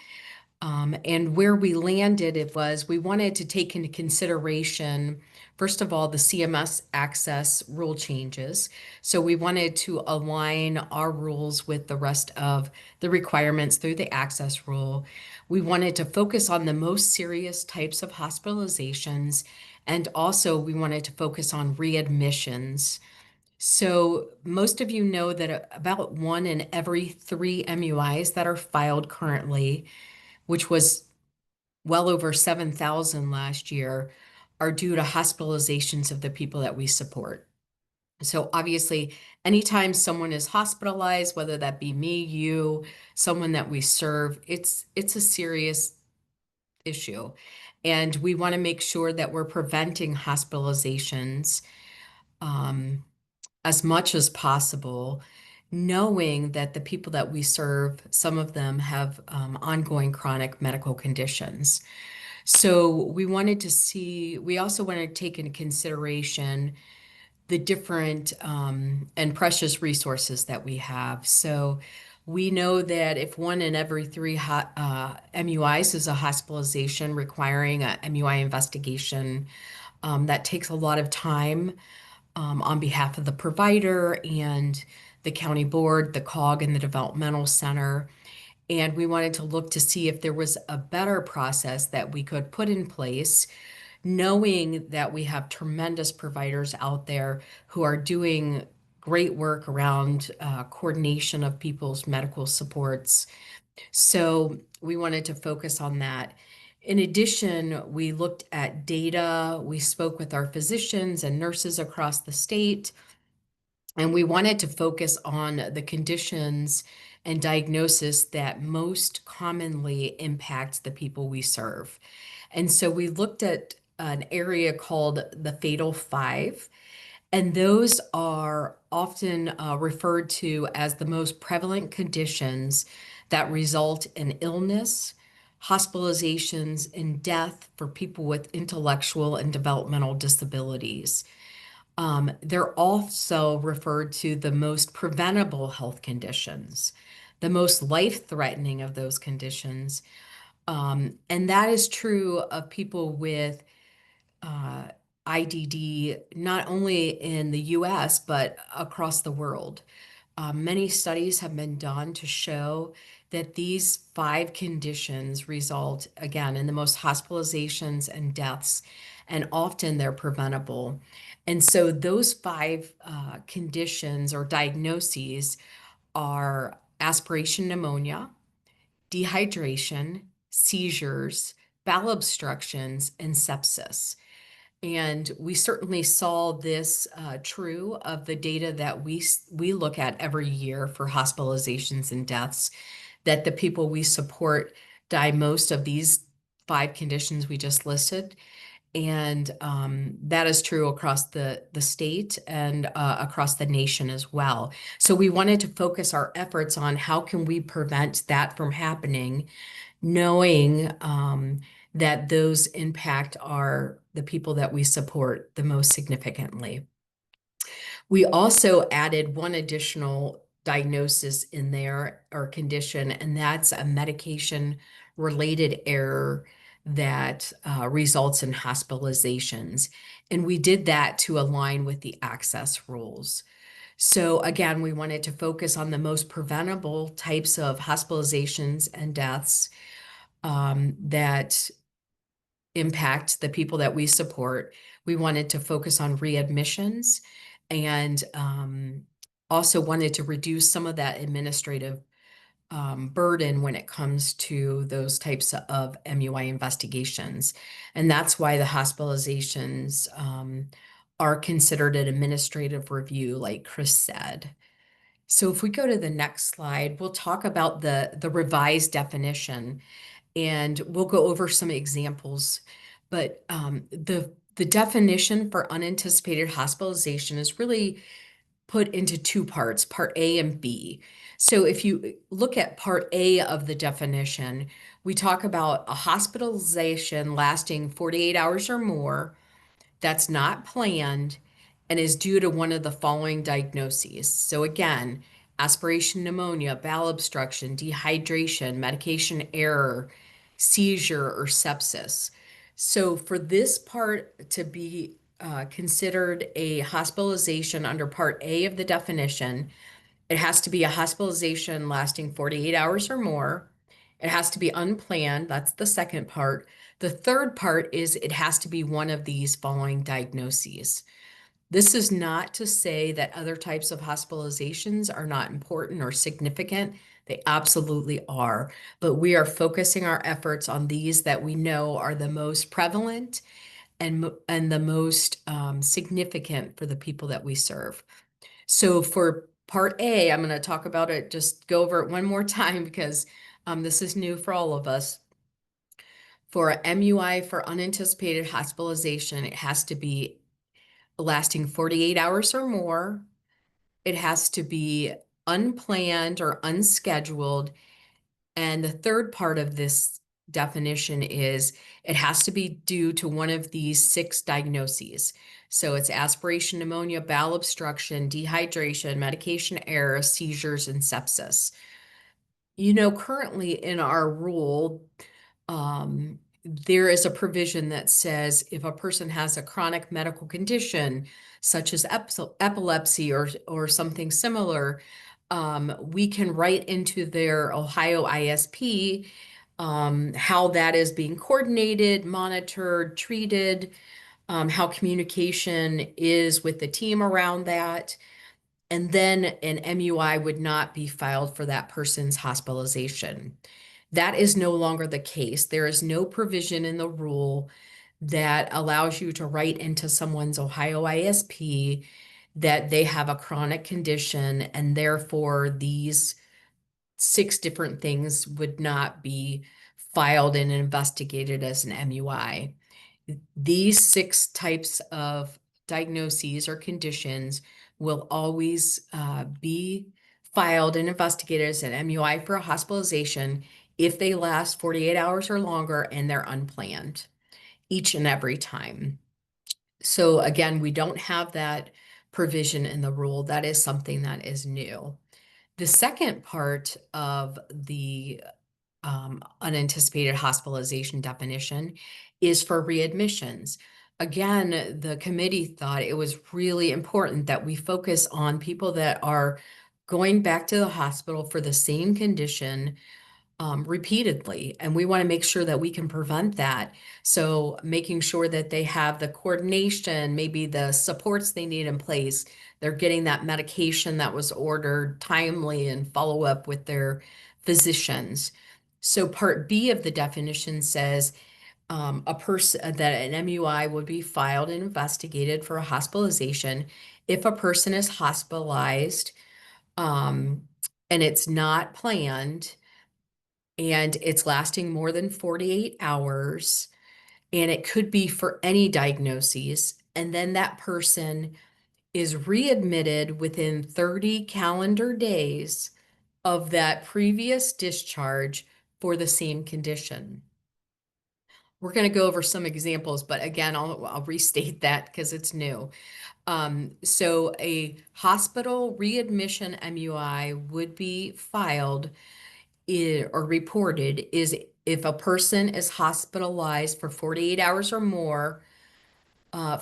[SPEAKER 3] And where we landed, it was we wanted to take into consideration, first of all, the CMS access rule changes. So we wanted to align our rules with the rest of the requirements through the access rule. We wanted to focus on the most serious types of hospitalizations, and also we wanted to focus on readmissions. So most of you know that about 1 in every 3 MUIs that are filed currently, which was well over 7,000 last year, are due to hospitalizations of the people that we support. So obviously, anytime someone is hospitalized, whether that be me, you, someone that we serve, it's a serious issue. And we want to make sure that we're preventing hospitalizations as much as possible, knowing that the people that we serve, some of them have ongoing chronic medical conditions. So we also wanted to take into consideration the different and precious resources that we have. So we know that if 1 in every 3 MUIs is a hospitalization requiring a MUI investigation, that takes a lot of time on behalf of the provider and the county board, the COG, and the developmental center. And we wanted to look to see if there was a better process that we could put in place, knowing that we have tremendous providers out there who are doing great work around coordination of people's medical supports. So we wanted to focus on that. In addition, we looked at data, we spoke with our physicians and nurses across the state, and we wanted to focus on the conditions and diagnosis that most commonly impact the people we serve. And so we looked at an area called the Fatal Five, and those are often referred to as the most prevalent conditions that result in illness, hospitalizations, and death for people with intellectual and developmental disabilities. They're also referred to the most preventable health conditions, the most life-threatening of those conditions. And that is true of people with IDD, not only in the US, but across the world. Many studies have been done to show that these 5 conditions result, again, in the most hospitalizations and deaths, and often they're preventable. And so those 5 conditions or diagnoses are aspiration pneumonia, dehydration, seizures, bowel obstructions, and sepsis. And we certainly saw this true of the data that we look at every year for hospitalizations and deaths, that the people we support die most of these 5 conditions we just listed. And that is true across the state and across the nation as well. So we wanted to focus our efforts on how can we prevent that from happening, knowing that those impact the people that we support the most significantly. We also added one additional diagnosis in there or condition, and that's a medication-related error that results in hospitalizations. And we did that to align with the access rules. So again, we wanted to focus on the most preventable types of hospitalizations and deaths that impact the people that we support. We wanted to focus on readmissions and also wanted to reduce some of that administrative burden when it comes to those types of MUI investigations. And that's why the hospitalizations are considered an administrative review, like Chris said. So if we go to the next slide, we'll talk about the revised definition, and we'll go over some examples. But the definition for unanticipated hospitalization is really put into two parts, part A and B. So if you look at part A of the definition, we talk about a hospitalization lasting 48 hours or more that's not planned and is due to one of the following diagnoses. So again, aspiration pneumonia, bowel obstruction, dehydration, medication error, seizure, or sepsis. So for this part to be considered a hospitalization under Part A of the definition, it has to be a hospitalization lasting 48 hours or more. It has to be unplanned. That's the second part. The third part is it has to be one of these following diagnoses. This is not to say that other types of hospitalizations are not important or significant. They absolutely are. But we are focusing our efforts on these that we know are the most prevalent and the most significant for the people that we serve. So for part A, I'm going to talk about it, just go over it one more time because this is new for all of us. For a MUI for unanticipated hospitalization, it has to be lasting 48 hours or more. It has to be unplanned or unscheduled. And the third part of this definition is it has to be due to one of these 6 diagnoses. So it's aspiration pneumonia, bowel obstruction, dehydration, medication error, seizures, and sepsis. You know, currently in our rule, there is a provision that says if a person has a chronic medical condition, such as epilepsy or something similar, we can write into their Ohio ISP how that is being coordinated, monitored, treated, how communication is with the team around that. And then an MUI would not be filed for that person's hospitalization. That is no longer the case. There is no provision in the rule that allows you to write into someone's Ohio ISP that they have a chronic condition and therefore these 6 different things would not be filed and investigated as an MUI. These 6 types of diagnoses or conditions will always be filed and investigated as an MUI for a hospitalization if they last 48 hours or longer and they're unplanned each and every time. So again, we don't have that provision in the rule. That is something that is new. The second part of the unanticipated hospitalization definition is for readmissions. Again, the committee thought it was really important that we focus on people that are going back to the hospital for the same condition repeatedly. And we want to make sure that we can prevent that. So making sure that they have the coordination, maybe the supports they need in place, they're getting that medication that was ordered timely and follow up with their physicians. So part B of the definition says a person that an MUI would be filed and investigated for a hospitalization if a person is hospitalized and it's not planned and it's lasting more than 48 hours and it could be for any diagnoses. And then that person is readmitted within 30 calendar days of that previous discharge for the same condition. We're going to go over some examples, but again, I'll restate that because it's new. So a hospital readmission MUI would be filed or reported is if a person is hospitalized for 48 hours or more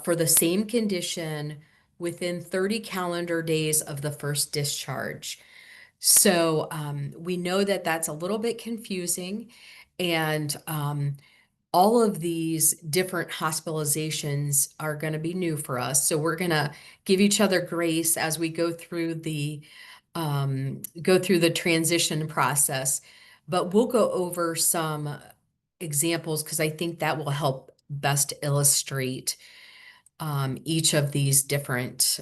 [SPEAKER 3] for the same condition within 30 calendar days of the first discharge. So we know that that's a little bit confusing, and all of these different hospitalizations are going to be new for us. So we're going to give each other grace as we go through the transition process. But we'll go over some examples because I think that will help best illustrate each of these different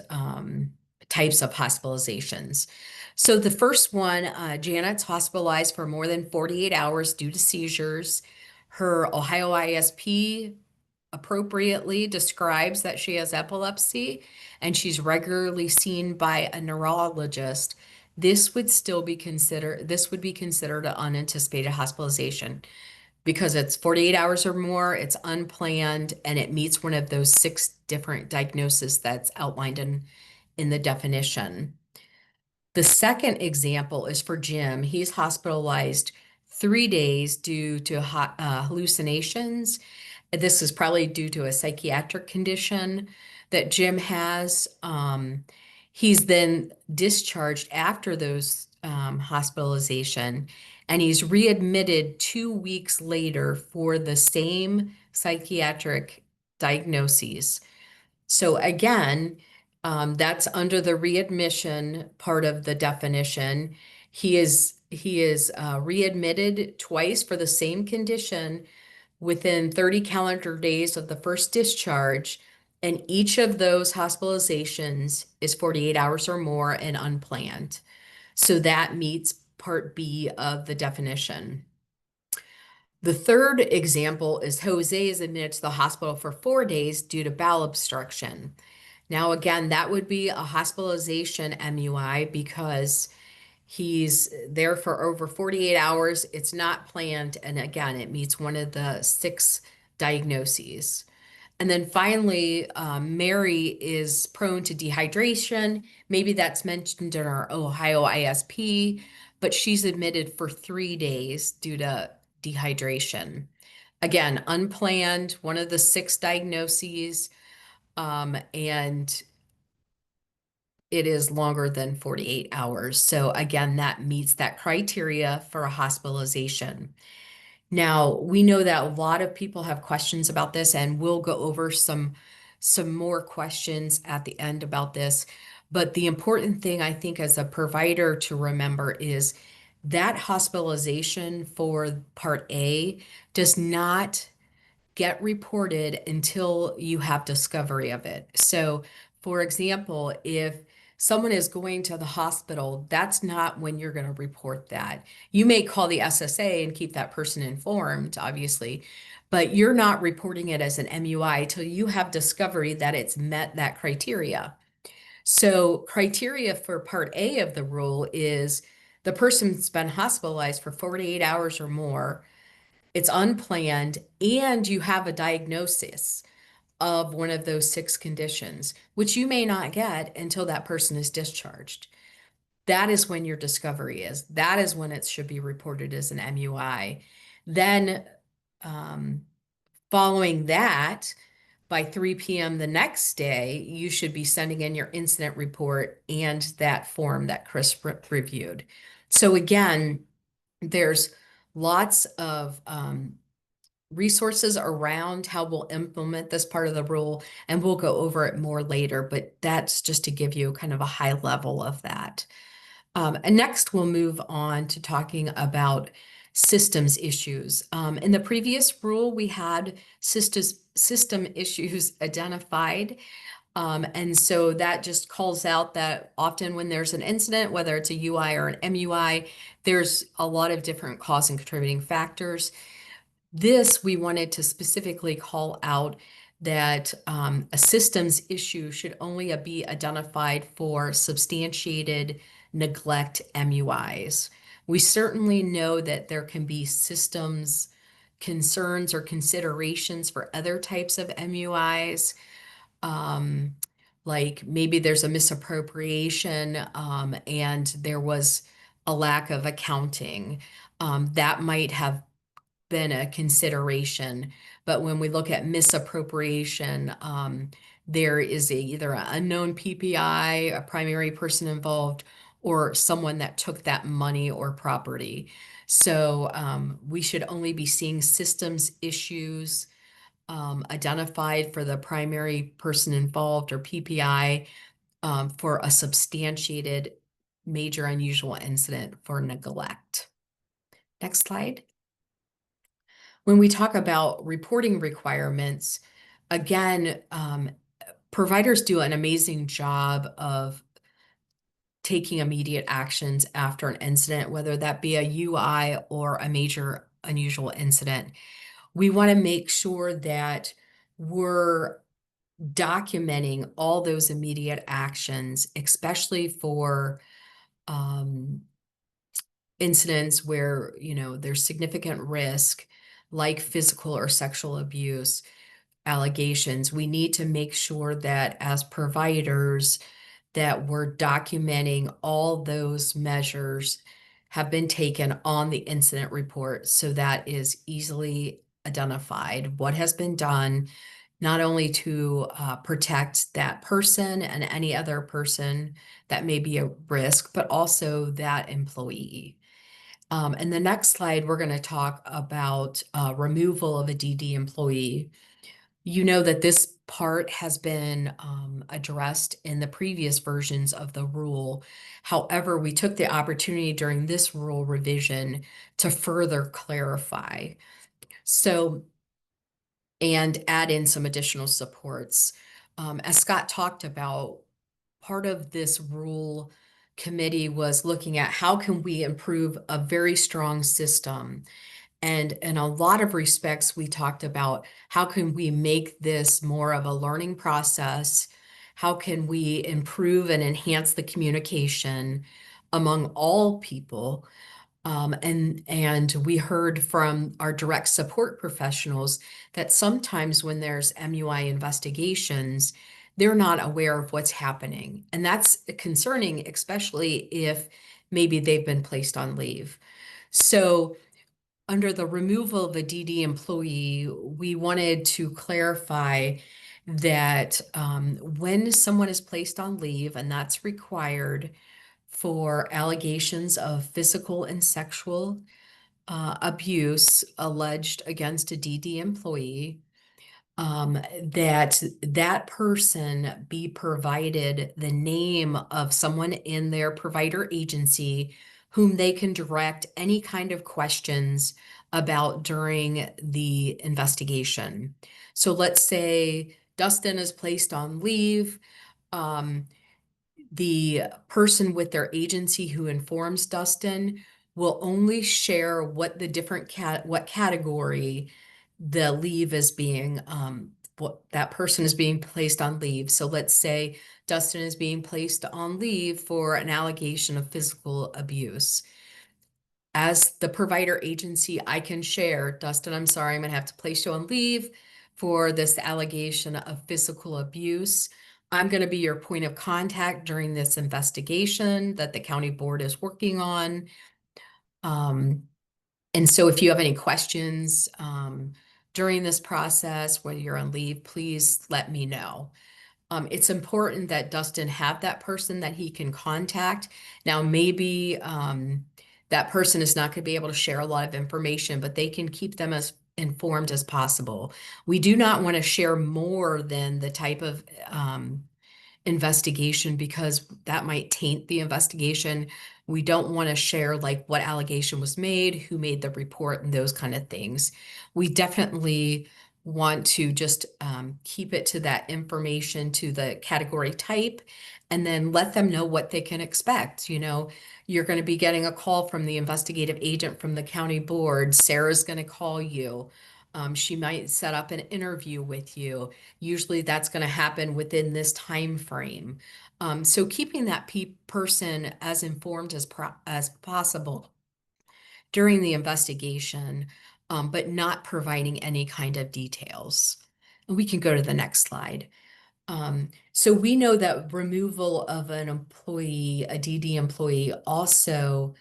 [SPEAKER 3] types of hospitalizations. So the first one, Janet's hospitalized for more than 48 hours due to seizures. Her Ohio ISP appropriately describes that she has epilepsy and she's regularly seen by a neurologist. This would be considered an unanticipated hospitalization because it's 48 hours or more, it's unplanned, and it meets one of those 6 different diagnoses that's outlined in the definition. The second example is for Jim. He's hospitalized 3 days due to hallucinations. This is probably due to a psychiatric condition that Jim has. He's then discharged after those hospitalization, and he's readmitted 2 weeks later for the same psychiatric diagnoses. So again, that's under the readmission part of the definition. He is readmitted twice for the same condition within 30 calendar days of the first discharge, and each of those hospitalizations is 48 hours or more and unplanned. So that meets Part B of the definition. The third example is Jose is admitted to the hospital for 4 days due to bowel obstruction. Now, again, that would be a hospitalization MUI because he's there for over 48 hours. It's not planned. And again, it meets one of the 6 diagnoses. And then finally, Mary is prone to dehydration. Maybe that's mentioned in our Ohio ISP, but she's admitted for 3 days due to dehydration. Again, unplanned, one of the 6 diagnoses, and it is longer than 48 hours. So again, that meets that criteria for a hospitalization. Now, we know that a lot of people have questions about this, and we'll go over some more questions at the end about this. But the important thing I think as a provider to remember is that hospitalization for Part A does not get reported until you have discovery of it. So, for example, if someone is going to the hospital, that's not when you're going to report that. You may call the SSA and keep that person informed, obviously, but you're not reporting it as an MUI till you have discovery that it's met that criteria. So, criteria for Part A of the rule is the person's been hospitalized for 48 hours or more, it's unplanned, and you have a diagnosis of one of those 6 conditions, which you may not get until that person is discharged. That is when your discovery is. That is when it should be reported as an MUI. Then, following that, by 3 p.m. the next day, you should be sending in your incident report and that form that Chris reviewed. So again, there's lots of resources around how we'll implement this part of the rule, and we'll go over it more later, but that's just to give you kind of a high level of that. And next, we'll move on to talking about systems issues. In the previous rule, we had system issues identified. And so that just calls out that often when there's an incident, whether it's a UI or an MUI, there's a lot of different cause and contributing factors. This, we wanted to specifically call out that a systems issue should only be identified for substantiated neglect MUIs. We certainly know that there can be systems concerns or considerations for other types of MUIs. Um, like maybe there's a misappropriation and there was a lack of accounting. That might have been a consideration. But when we look at misappropriation, there is either an unknown PPI, a primary person involved, or someone that took that money or property. So we should only be seeing systems issues identified for the primary person involved or PPI for a substantiated major unusual incident for neglect. Next slide. When we talk about reporting requirements, again, providers do an amazing job of taking immediate actions after an incident, whether that be a UI or a major unusual incident. We want to make sure that we're documenting all those immediate actions, especially for incidents where, there's significant risk, like physical or sexual abuse allegations. We need to make sure that as providers that we're documenting all those measures have been taken on the incident report so that is easily identified what has been done, not only to protect that person and any other person that may be a risk, but also that employee. In the next slide, we're going to talk about removal of a DD employee. You know that this part has been addressed in the previous versions of the rule. However, we took the opportunity during this rule revision to further clarify. So, and add in some additional supports. As Scott talked about, part of this rule committee was looking at how can we improve a very strong system. And in a lot of respects, we talked about how can we make this more of a learning process? How can we improve and enhance the communication among all people? And we heard from our direct support professionals that sometimes when there's MUI investigations, they're not aware of what's happening. And that's concerning, especially if maybe they've been placed on leave. So under the removal of a DD employee, we wanted to clarify that when someone is placed on leave, and that's required for allegations of physical and sexual abuse alleged against a DD employee, that person be provided the name of someone in their provider agency whom they can direct any kind of questions about during the investigation. So let's say Dustin is placed on leave. The person with their agency who informs Dustin will only share what the different what category the leave is being, what that person is being placed on leave. So let's say Dustin is being placed on leave for an allegation of physical abuse. As the provider agency, I can share, Dustin, I'm sorry, I'm gonna have to place you on leave for this allegation of physical abuse. I'm going to be your point of contact during this investigation that the county board is working on. And so if you have any questions during this process, whether you're on leave, please let me know. It's important that Dustin have that person that he can contact. Now, maybe that person is not going to be able to share a lot of information, but they can keep them as informed as possible. We do not want to share more than the type of investigation because that might taint the investigation. We don't want to share like what allegation was made, who made the report, and those kind of things. We definitely want to just keep it to that information to the category type and then let them know what they can expect. You know, you're going to be getting a call from the investigative agent from the county board. Sarah's going to call you. She might set up an interview with you. Usually that's going to happen within this time frame. So keeping that person as informed as possible during the investigation, but not providing any kind of details. And we can go to the next slide. So we know that removal of an employee, a DD employee, also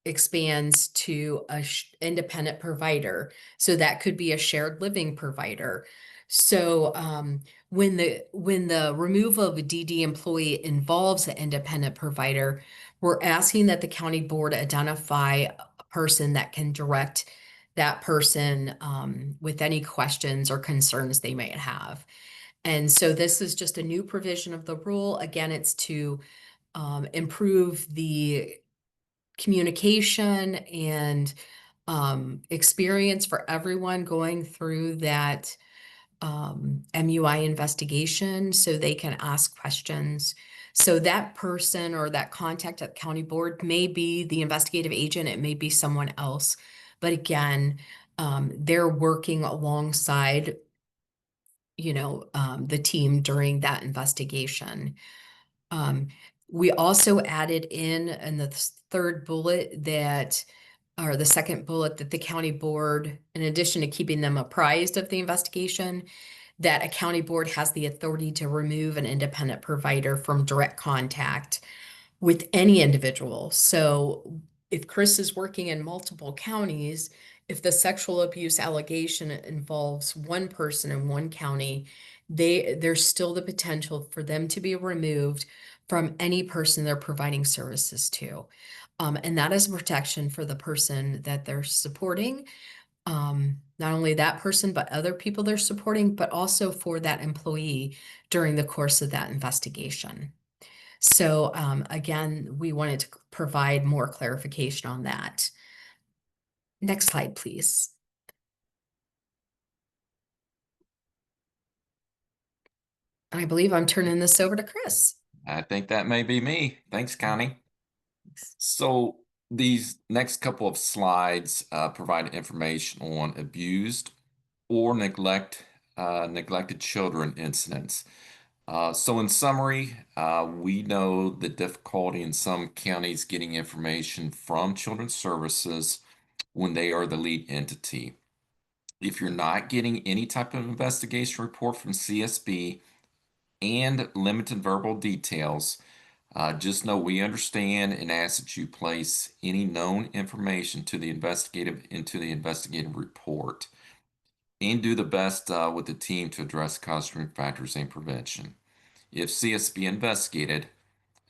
[SPEAKER 3] expands to a independent provider. So that could be a shared living provider. So when the removal of a DD employee involves an independent provider, we're asking that the county board identify a person that can direct that person with any questions or concerns they might have. And so this is just a new provision of the rule. Again, it's to improve the communication and experience for everyone going through that MUI investigation so they can ask questions. So that person or that contact at the county board may be the investigative agent, it may be someone else. But again, they're working alongside, the team during that investigation. We also added in the third bullet or the second bullet, that the county board, in addition to keeping them apprised of the investigation, that a county board has the authority to remove an independent provider from direct contact with any individual. So if Chris is working in multiple counties, if the sexual abuse allegation involves one person in one county, there's still the potential for them to be removed from any person they're providing services to. And that is protection for the person that they're supporting. Not only that person, but other people they're supporting, but also for that employee during the course of that investigation. So again, we wanted to provide more clarification on that. Next slide, please. And I believe I'm turning this over to Chris.
[SPEAKER 5] I think that may be me. Thanks, Connie. So these next couple of slides provide information on abused or neglected children incidents. So in summary, we know the difficulty in some counties getting information from Children's Services when they are the lead entity. If you're not getting any type of investigation report from CSB and limited verbal details, just know we understand and ask that you place any known information into the investigative report and do the best with the team to address cause-driven factors and prevention. If CSB investigated,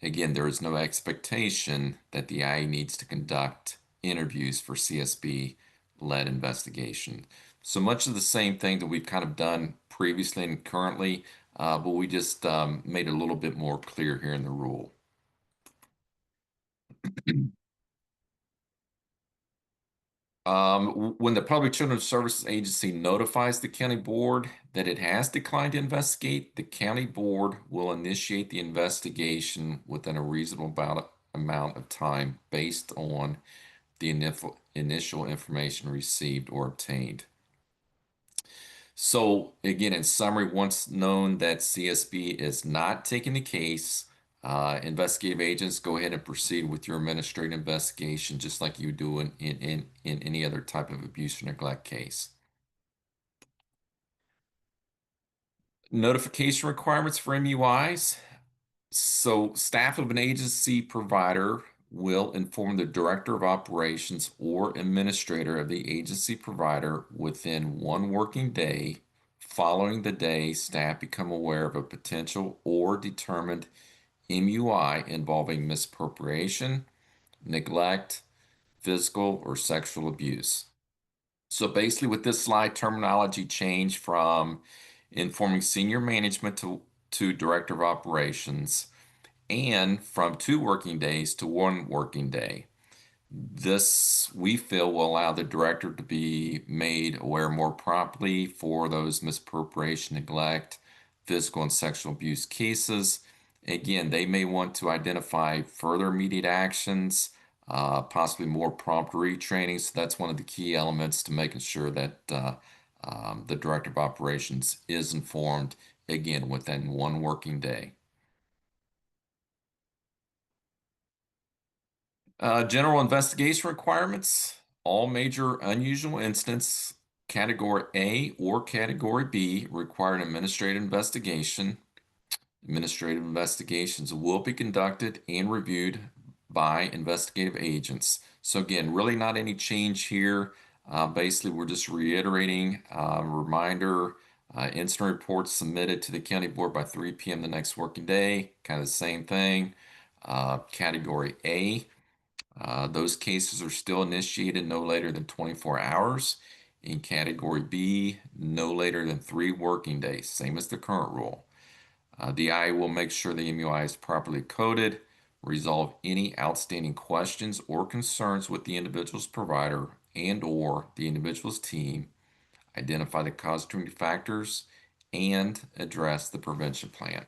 [SPEAKER 5] again, there is no expectation that the IA needs to conduct interviews for CSB-led investigation. So much of the same thing that we've kind of done previously and currently, but we just made it a little bit more clear here in the rule. When the Public Children's Services Agency notifies the county board that it has declined to investigate, the county board will initiate the investigation within a reasonable amount of time based on the initial information received or obtained. So again, in summary, once known that CSB is not taking the case, investigative agents, go ahead and proceed with your administrative investigation, just like you do in any other type of abuse or neglect case. Notification requirements for MUIs. So staff of an agency provider will inform the director of operations or administrator of the agency provider within 1 working day following the day staff become aware of a potential or determined MUI involving misappropriation, neglect, physical or sexual abuse. So basically with this slide, terminology changed from informing senior management to director of operations, and from 2 working days to 1 working day. This, we feel, will allow the director to be made aware more promptly for those misappropriation, neglect, physical and sexual abuse cases. Again, they may want to identify further immediate actions, possibly more prompt retraining. So that's one of the key elements to making sure that the director of operations is informed, again, within 1 working day. General investigation requirements. All major unusual incidents, category A or category B, require an administrative investigation. Administrative investigations will be conducted and reviewed by investigative agents. So again, really not any change here. Basically, we're just reiterating reminder, incident reports submitted to the county board by 3 p.m. the next working day. Kind of the same thing. Category A. Those cases are still initiated no later than 24 hours. In category B, no later than 3 working days, same as the current rule. The IA will make sure the MUI is properly coded, resolve any outstanding questions or concerns with the individual's provider and/or the individual's team, identify the cause-triggering factors, and address the prevention plan.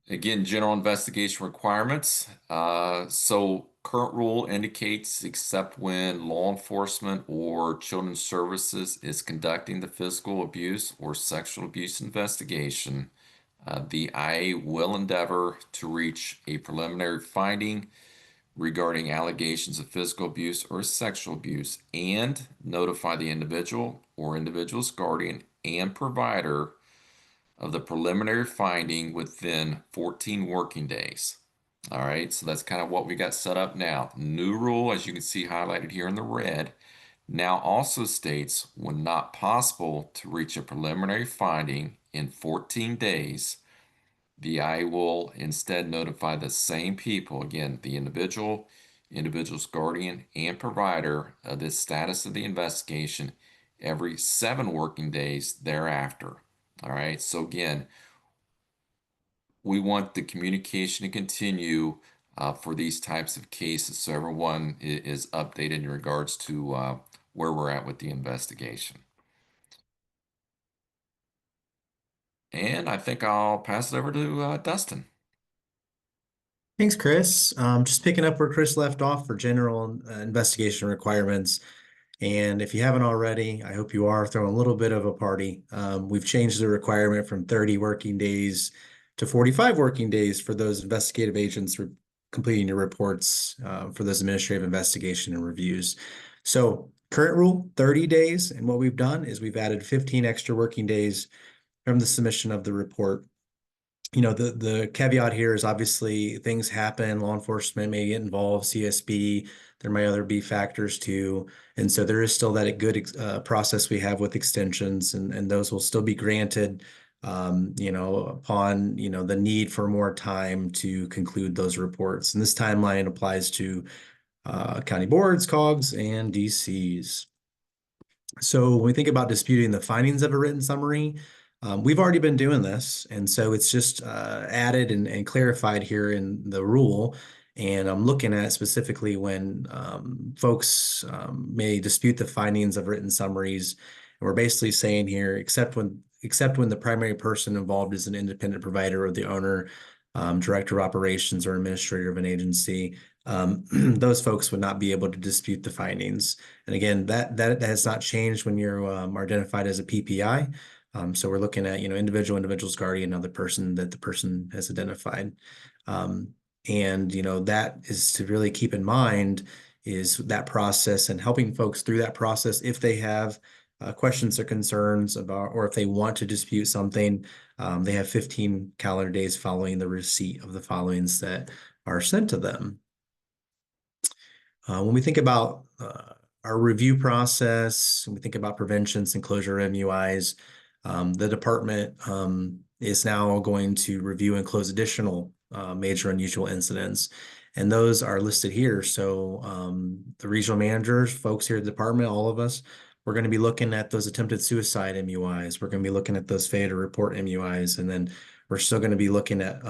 [SPEAKER 5] Again, general investigation requirements. So current rule indicates except when law enforcement or children's services is conducting the physical abuse or sexual abuse investigation, the IA will endeavor to reach a preliminary finding regarding allegations of physical abuse or sexual abuse and notify the individual or individual's guardian and provider of the preliminary finding within 14 working days. All right, so that's kind of what we got set up now. New rule, as you can see highlighted here in the red, now also states when not possible to reach a preliminary finding in 14 days, the IA will instead notify the same people, again, the individual, individual's guardian, and provider of the status of the investigation every 7 working days thereafter. All right, so again, we want the communication to continue for these types of cases so everyone is updated in regards to where we're at with the investigation. And I think I'll pass it over to Dustin.
[SPEAKER 4] Thanks, Chris. Just picking up where Chris left off for general investigation requirements. And if you haven't already, I hope you are throwing a little bit of a party. We've changed the requirement from 30 working days to 45 working days for those investigative agents completing your reports for those administrative investigation and reviews. So current rule, 30 days. And what we've done is we've added 15 extra working days from the submission of the report. You know, the caveat here is obviously things happen, law enforcement may get involved, CSB, there may other be factors too. And so there is still that good process we have with extensions, and those will still be granted, you know, upon, you know, the need for more time to conclude those reports. And this timeline applies to county boards, COGs, and DCs. So when we think about disputing the findings of a written summary, we've already been doing this, and so it's just added and clarified here in the rule. And I'm looking at specifically when folks may dispute the findings of written summaries. And we're basically saying here, except when the primary person involved is an independent provider or the owner, director of operations, or administrator of an agency, those folks would not be able to dispute the findings. And again, that has not changed when you're identified as a PPI. So we're looking at, you know, individual's guardian, another person that the person has identified. And, you know, that is to really keep in mind is that process and helping folks through that process if they have questions or concerns about, or if they want to dispute something, they have 15 calendar days following the receipt of the filings that are sent to them. When we think about our review process, when we think about preventions and closure of MUIs, the department is now going to review and close additional major unusual incidents, and those are listed here. So the regional managers, folks here at the department, all of us, we're going to be looking at those attempted suicide MUIs. We're going to be looking at those failure to report MUIs, and then we're still going to be looking at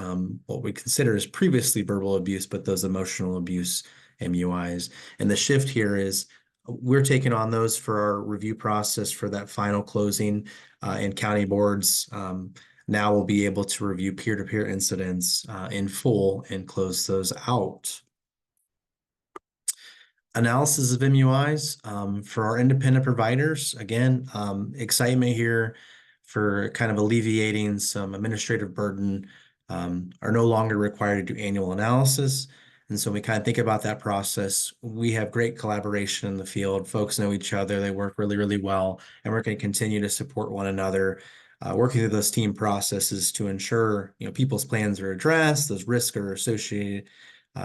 [SPEAKER 4] what we consider as previously verbal abuse, but those emotional abuse MUIs. And the shift here is we're taking on those for our review process for that final closing, and county boards now will be able to review peer-to-peer incidents in full and close those out. Analysis of MUIs for our independent providers. Again, excitement here for kind of alleviating some administrative burden, are no longer required to do annual analysis. And so we kind of think about that process. We have great collaboration in the field. Folks know each other. They work really, really well. And we're going to continue to support one another, working through those team processes to ensure, people's plans are addressed, those risks are associated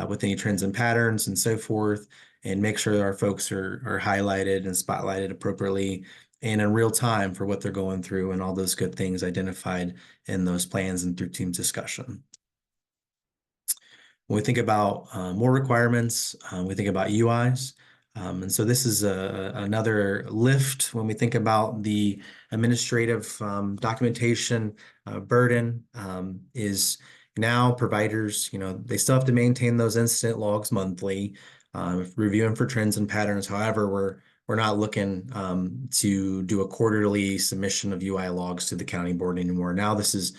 [SPEAKER 4] with any trends and patterns and so forth, and make sure that our folks are highlighted and spotlighted appropriately and in real time for what they're going through and all those good things identified in those plans and through team discussion. When we think about more requirements, we think about UIs. And so this is another lift when we think about the administrative documentation burden is now providers, they still have to maintain those incident logs monthly, reviewing for trends and patterns. However, we're not looking to do a quarterly submission of UI logs to the county board anymore. Now this is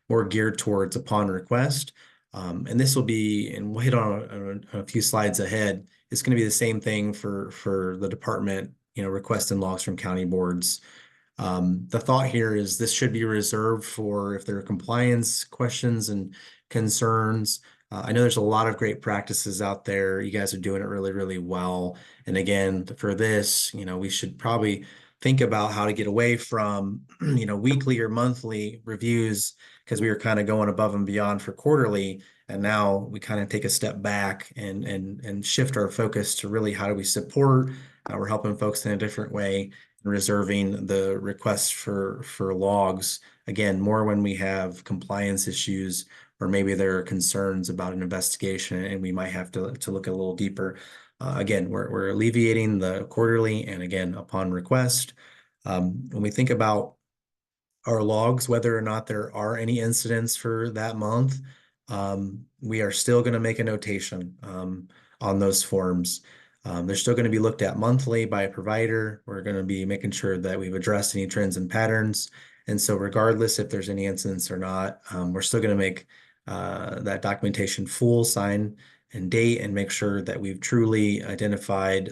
[SPEAKER 4] more geared towards upon request. And this will be, and we'll hit on a few slides ahead, it's going to be the same thing for the department, requesting logs from county boards. The thought here is this should be reserved for if there are compliance questions and concerns. I know there's a lot of great practices out there. You guys are doing it really, really well. And again, for this, we should probably think about how to get away from, weekly or monthly reviews, because we were kind of going above and beyond for quarterly. And now we kind of take a step back and shift our focus to really how do we support, we're helping folks in a different way, reserving the requests for logs, again, more when we have compliance issues or maybe there are concerns about an investigation and we might have to look a little deeper. Again, we're alleviating the quarterly and again, upon request. When we think about our logs, whether or not there are any incidents for that month, we are still going to make a notation on those forms. They're still going to be looked at monthly by a provider. We're going to be making sure that we've addressed any trends and patterns. And so regardless if there's any incidents or not, we're still going to make that documentation full, sign and date, and make sure that we've truly identified,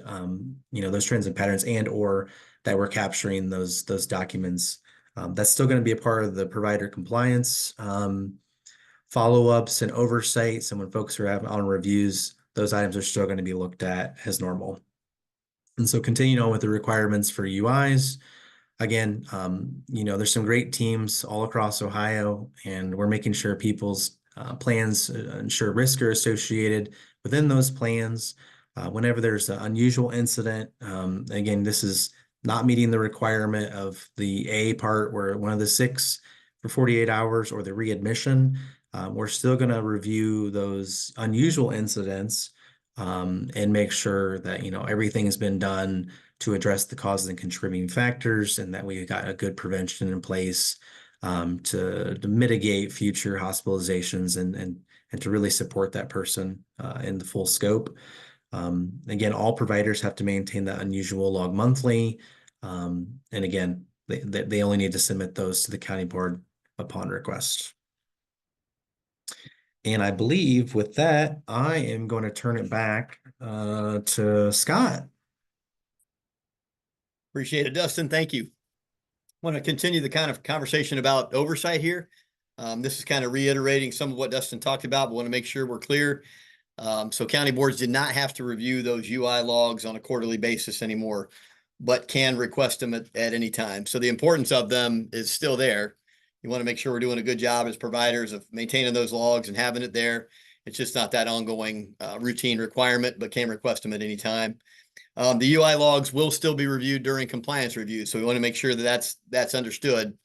[SPEAKER 4] those trends and patterns and or that we're capturing those documents. That's still going to be a part of the provider compliance follow-ups and oversights. And when folks are having on reviews, those items are still going to be looked at as normal. And so continuing on with the requirements for UIs, again, there's some great teams all across Ohio, and we're making sure people's plans ensure risk are associated within those plans. Whenever there's an unusual incident, again, this is not meeting the requirement of the A part where one of the 6 for 48 hours or the readmission. We're still going to review those unusual incidents and make sure that, everything has been done to address the causes and contributing factors and that we got a good prevention in place to mitigate future hospitalizations and to really support that person in the full scope. Again, all providers have to maintain that unusual log monthly. And again, they only need to submit those to the county board upon request. And I believe with that, I am going to turn it back to Scott.
[SPEAKER 2] Appreciate it, Dustin. Thank you. Want to continue the kind of conversation about oversight here. This is kind of reiterating some of what Dustin talked about, but want to make sure we're clear. So county boards did not have to review those UI logs on a quarterly basis anymore, but can request them at any time. So the importance of them is still there. You want to make sure we're doing a good job as providers of maintaining those logs and having it there. It's just not that ongoing routine requirement, but can request them at any time. The UI logs will still be reviewed during compliance reviews. So we want to make sure that that's understood.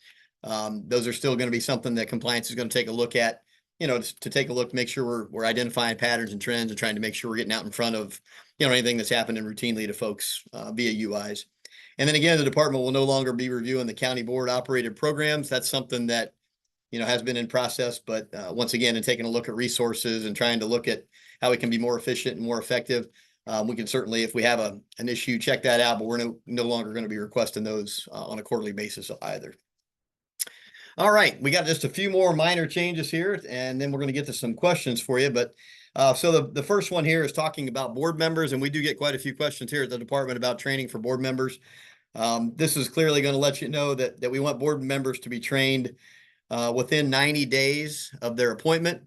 [SPEAKER 2] Those are still going to be something that compliance is going to take a look at, to take a look, make sure we're identifying patterns and trends and trying to make sure we're getting out in front of, anything that's happening routinely to folks via UIs. And then again, the department will no longer be reviewing the county board operated programs. That's something that, has been in process, but once again, in taking a look at resources and trying to look at how we can be more efficient and more effective, we can certainly, if we have an issue, check that out, but we're no longer going to be requesting those on a quarterly basis either. All right, we got just a few more minor changes here, and then we're going to get to some questions for you. But so the first one here is talking about board members, and we do get quite a few questions here at the department about training for board members. This is clearly going to let you know that we want board members to be trained within 90 days of their appointment.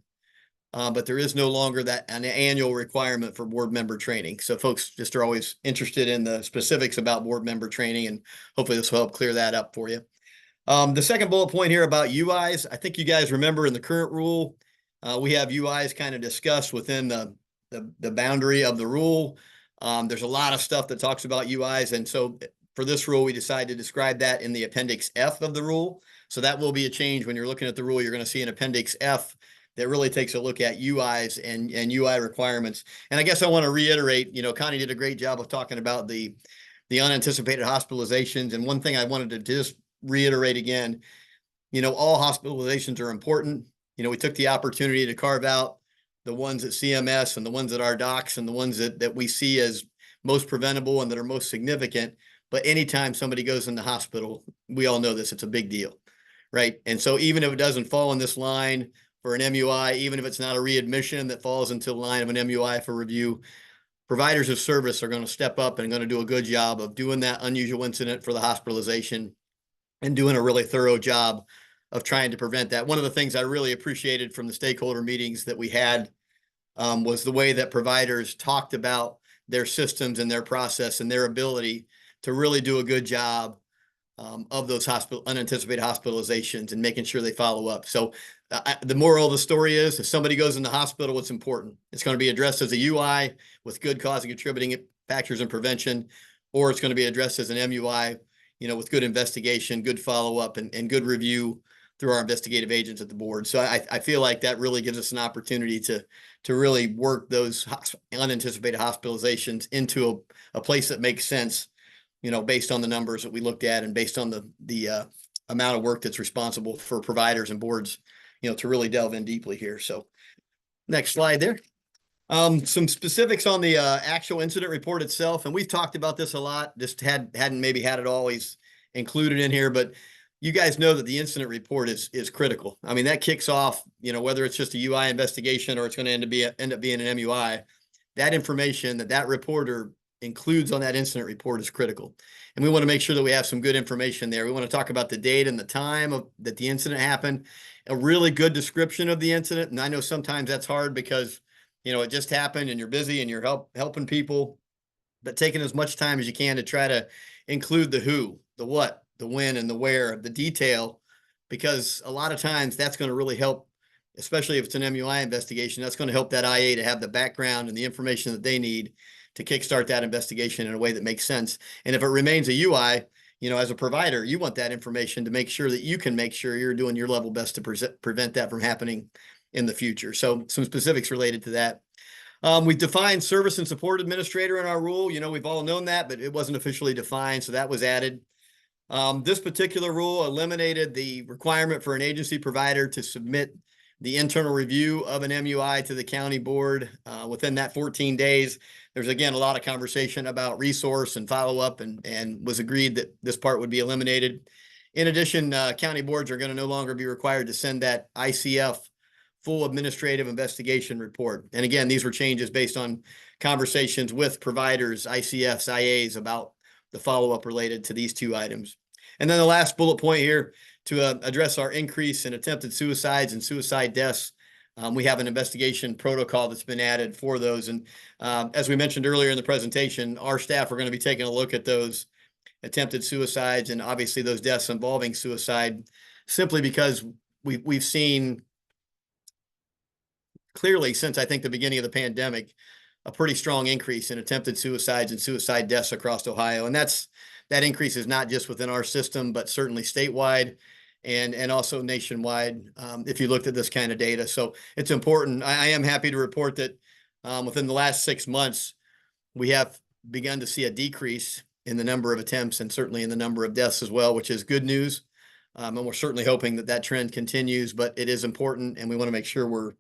[SPEAKER 2] But there is no longer an annual requirement for board member training. So folks just are always interested in the specifics about board member training, and hopefully this will help clear that up for you. The second bullet point here about UIs, I think you guys remember in the current rule, we have UIs kind of discussed within the boundary of the rule. There's a lot of stuff that talks about UIs, and so for this rule, we decided to describe that in the Appendix F of the rule. So that will be a change. When you're looking at the rule, you're going to see an Appendix F that really takes a look at UIs and UI requirements. And I guess I want to reiterate, Connie did a great job of talking about the unanticipated hospitalizations. And one thing I wanted to just reiterate again, all hospitalizations are important. We took the opportunity to carve out the ones at CMS and the ones at our docs and the ones that we see as most preventable and that are most significant. But anytime somebody goes in the hospital, we all know this, it's a big deal, right? And so even if it doesn't fall in this line for an MUI, even if it's not a readmission that falls into the line of an MUI for review, providers of service are going to step up and going to do a good job of doing that unusual incident for the hospitalization and doing a really thorough job of trying to prevent that. One of the things I really appreciated from the stakeholder meetings that we had was the way that providers talked about their systems and their process and their ability to really do a good job of those unanticipated hospitalizations and making sure they follow up. So the moral of the story is, if somebody goes in the hospital, what's important? It's going to be addressed as a UI with good cause and contributing factors and prevention, or it's going to be addressed as an MUI, with good investigation, good follow-up, and good review through our investigative agents at the board. So I feel like that really gives us an opportunity to really work those unanticipated hospitalizations into a place that makes sense, based on the numbers that we looked at and based on the amount of work that's responsible for providers and boards, to really delve in deeply here. So next slide there. Some specifics on the actual incident report itself, and we've talked about this a lot, just hadn't maybe had it always included in here, but you guys know that the incident report is critical. I mean, that kicks off, whether it's just a UI investigation or it's going to end up being an MUI, that information that reporter includes on that incident report is critical. And we want to make sure that we have some good information there. We want to talk about the date and the time that the incident happened, a really good description of the incident. And I know sometimes that's hard because it just happened and you're busy and you're helping people, but taking as much time as you can to try to include the who, the what, the when, and the where, the detail, because a lot of times that's going to really help, especially if it's an MUI investigation, that's going to help that IA to have the background and the information that they need to kickstart that investigation in a way that makes sense. And if it remains a UI, as a provider, you want that information to make sure that you can make sure you're doing your level best to prevent that from happening in the future. So some specifics related to that. We defined service and support administrator in our rule. We've all known that, but it wasn't officially defined, so that was added. This particular rule eliminated the requirement for an agency provider to submit the internal review of an MUI to the county board within that 14 days. There's, again, a lot of conversation about resource and follow-up, and was agreed that this part would be eliminated. In addition, county boards are going to no longer be required to send that ICF full administrative investigation report. And again, these were changes based on conversations with providers, ICFs, IAs about the follow-up related to these two items. And then the last bullet point here, to address our increase in attempted suicides and suicide deaths, we have an investigation protocol that's been added for those. And as we mentioned earlier in the presentation, our staff are going to be taking a look at those attempted suicides and obviously those deaths involving suicide, simply because we've seen clearly since I think the beginning of the pandemic, a pretty strong increase in attempted suicides and suicide deaths across Ohio. And that increase is not just within our system, but certainly statewide and also nationwide, if you looked at this kind of data. So it's important. I am happy to report that within the last 6 months, we have begun to see a decrease in the number of attempts and certainly in the number of deaths as well, which is good news. And we're certainly hoping that that trend continues, but it is important, and we want to make sure we're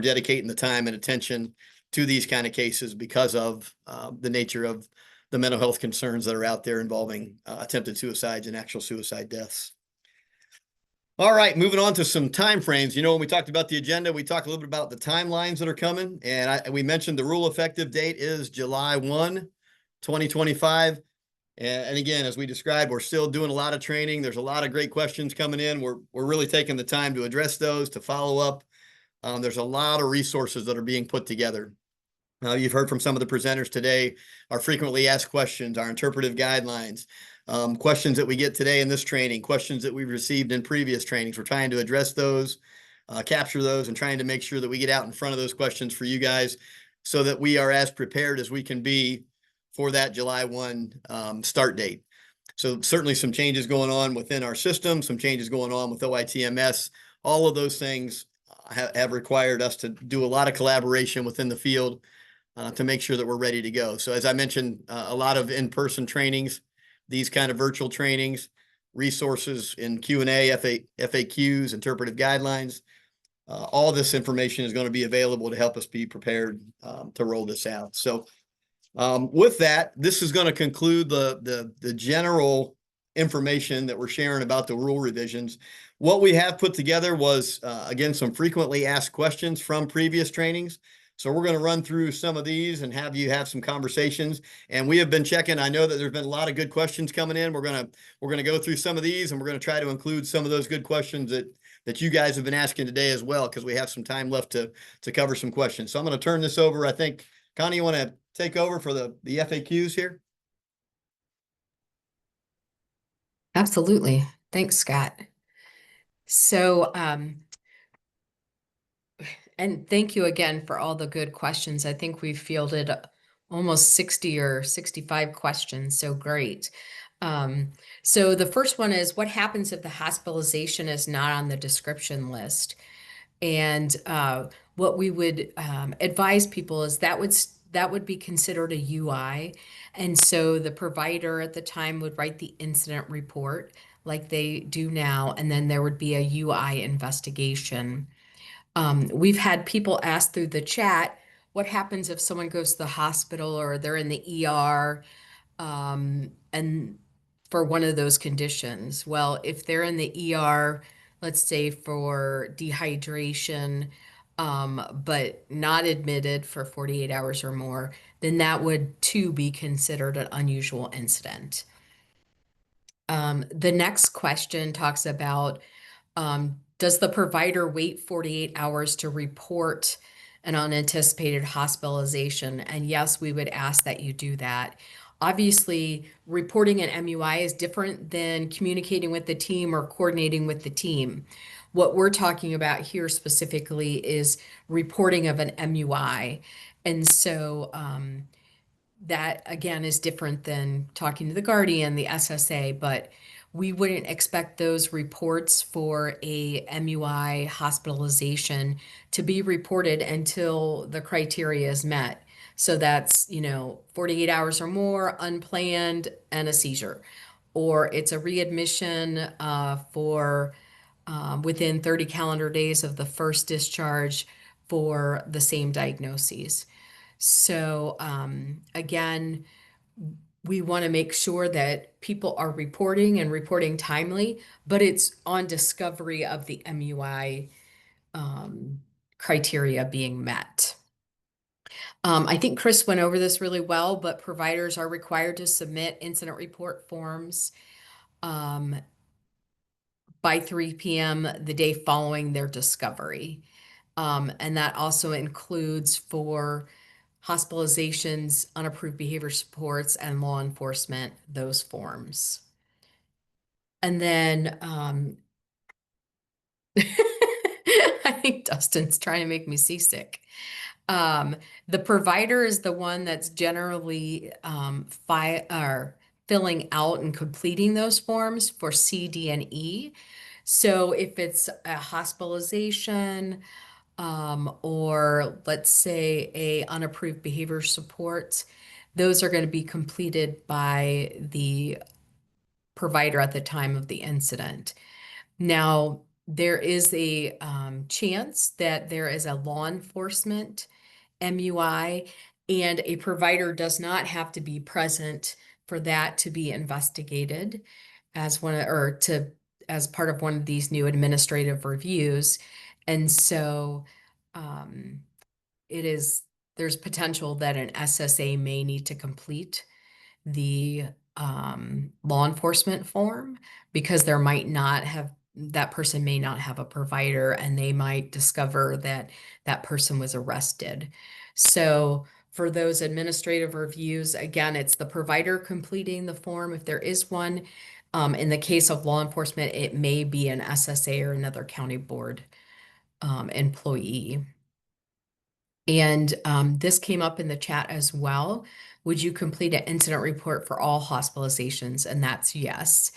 [SPEAKER 2] dedicating the time and attention to these kind of cases because of the nature of the mental health concerns that are out there involving attempted suicides and actual suicide deaths. All right, moving on to some timeframes. When we talked about the agenda, we talked a little bit about the timelines that are coming, and we mentioned the rule effective date is July 1, 2025. And again, as we described, we're still doing a lot of training. There's a lot of great questions coming in. We're really taking the time to address those, to follow up. There's a lot of resources that are being put together. You've heard from some of the presenters today, our frequently asked questions, our interpretive guidelines, questions that we get today in this training, questions that we've received in previous trainings. We're trying to address those, capture those, and trying to make sure that we get out in front of those questions for you guys so that we are as prepared as we can be for that July 1 start date. So certainly some changes going on within our system, some changes going on with OITMS. All of those things have required us to do a lot of collaboration within the field to make sure that we're ready to go. So as I mentioned, a lot of in-person trainings, these kind of virtual trainings, resources in Q&A, FAQs, interpretive guidelines. All this information is going to be available to help us be prepared to roll this out. So with that, this is going to conclude the general information that we're sharing about the rule revisions. What we have put together was, again, some frequently asked questions from previous trainings. So we're going to run through some of these and have you have some conversations. And we have been checking. I know that there's been a lot of good questions coming in. We're going to go through some of these, and we're going to try to include some of those good questions that you guys have been asking today as well, because we have some time left to cover some questions. So I'm going to turn this over. I think, Connie, you want to take over for the FAQs here?
[SPEAKER 3] Absolutely. Thanks, Scott. So, and thank you again for all the good questions. I think we've fielded almost 60 or 65 questions, so great. So the first one is, what happens if the hospitalization is not on the description list? And what we would advise people is that would be considered a UI. And so the provider at the time would write the incident report like they do now, and then there would be a UI investigation. We've had people ask through the chat, what happens if someone goes to the hospital or they're in the ER and for one of those conditions? Well, if they're in the ER, let's say for dehydration, but not admitted for 48 hours or more, then that would too be considered an unusual incident. The next question talks about, does the provider wait 48 hours to report an unanticipated hospitalization? And yes, we would ask that you do that. Obviously, reporting an MUI is different than communicating with the team or coordinating with the team. What we're talking about here specifically is reporting of an MUI. And so that again is different than talking to the guardian, the SSA, but we wouldn't expect those reports for a MUI hospitalization to be reported until the criteria is met. So that's, 48 hours or more, unplanned, and a seizure. Or it's a readmission for within 30 calendar days of the first discharge for the same diagnoses. So again, we want to make sure that people are reporting and reporting timely, but it's on discovery of the MUI criteria being met. I think Chris went over this really well, but providers are required to submit incident report forms by 3 p.m. the day following their discovery. And that also includes for hospitalizations, unapproved behavior supports, and law enforcement, those forms. And then I think Dustin's trying to make me seasick. The provider is the one that's generally filling out and completing those forms for C, D, and E. So if it's a hospitalization, or let's say a unapproved behavior support, those are going to be completed by the provider at the time of the incident. Now, there is a chance that there is a law enforcement MUI, and a provider does not have to be present for that to be investigated as as part of one of these new administrative reviews. And so um, there's potential that an SSA may need to complete the law enforcement form, because that person may not have a provider, and they might discover that that person was arrested. So for those administrative reviews, again, it's the provider completing the form if there is one. In the case of law enforcement, it may be an SSA or another county board employee. And this came up in the chat as well. Would you complete an incident report for all hospitalizations? And that's yes.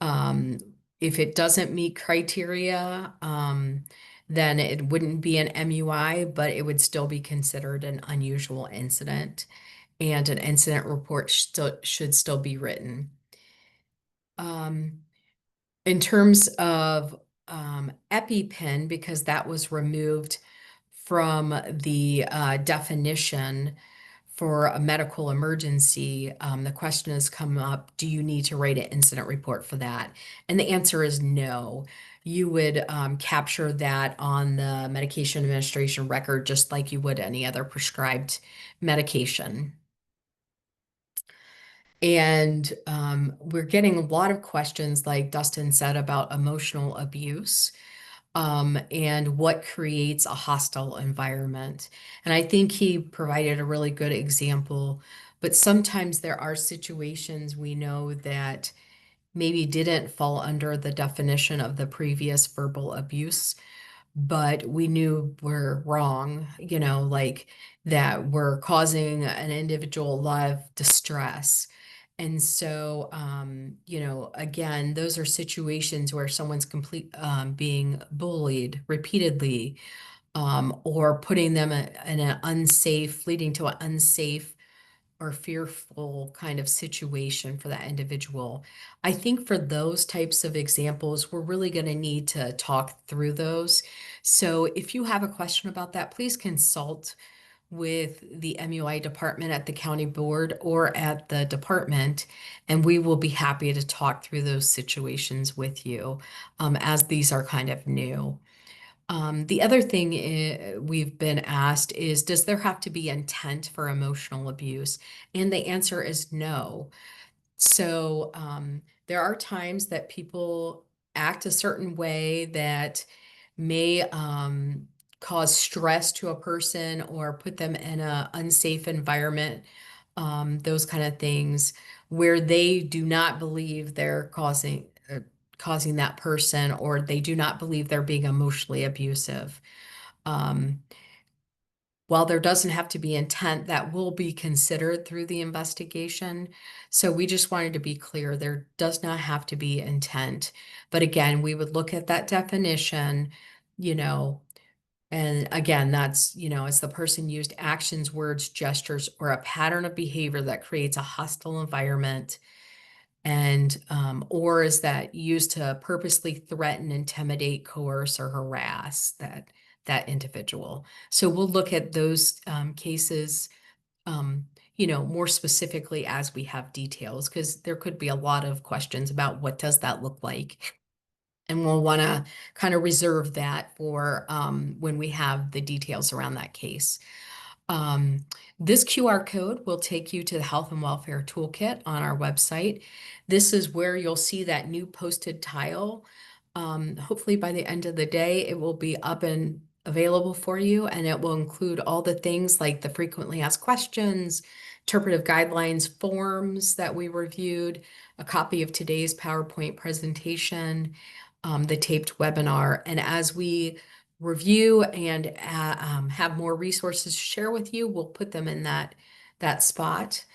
[SPEAKER 3] If it doesn't meet criteria, then it wouldn't be an MUI, but it would still be considered an unusual incident. And an incident report should still be written. In terms of EpiPen, because that was removed from the definition for a medical emergency, the question has come up, do you need to write an incident report for that? And the answer is no. You would capture that on the medication administration record just like you would any other prescribed medication. And we're getting a lot of questions, like Dustin said, about emotional abuse and what creates a hostile environment. And I think he provided a really good example, but sometimes there are situations we know that maybe didn't fall under the definition of the previous verbal abuse, but we knew we're wrong, like that we're causing an individual a lot of distress. And so, again, those are situations where someone's being bullied repeatedly, or putting them in an unsafe, leading to an unsafe or fearful kind of situation for that individual. I think for those types of examples, we're really going to need to talk through those. So if you have a question about that, please consult with the MUI department at the county board or at the department, and we will be happy to talk through those situations with you, as these are kind of new. The other thing we've been asked is, does there have to be intent for emotional abuse? And the answer is no. So there are times that people act a certain way that may cause stress to a person or put them in an unsafe environment, those kind of things, where they do not believe they're causing that person, or they do not believe they're being emotionally abusive. Um, while there doesn't have to be intent, that will be considered through the investigation. So we just wanted to be clear, there does not have to be intent. But again, we would look at that definition, and again, that's, as the person used actions, words, gestures, or a pattern of behavior that creates a hostile environment, and or is that used to purposely threaten, intimidate, coerce, or harass that individual. So we'll look at those cases, more specifically as we have details, because there could be a lot of questions about what does that look like. And we'll want to kind of reserve that for when we have the details around that case. This QR code will take you to the Health and Welfare Toolkit on our website. This is where you'll see that new posted tile. Hopefully by the end of the day, it will be up and available for you, and it will include all the things like the frequently asked questions, interpretive guidelines forms that we reviewed, a copy of today's PowerPoint presentation, the taped webinar. And as we review and have more resources to share with you, we'll put them in that spot.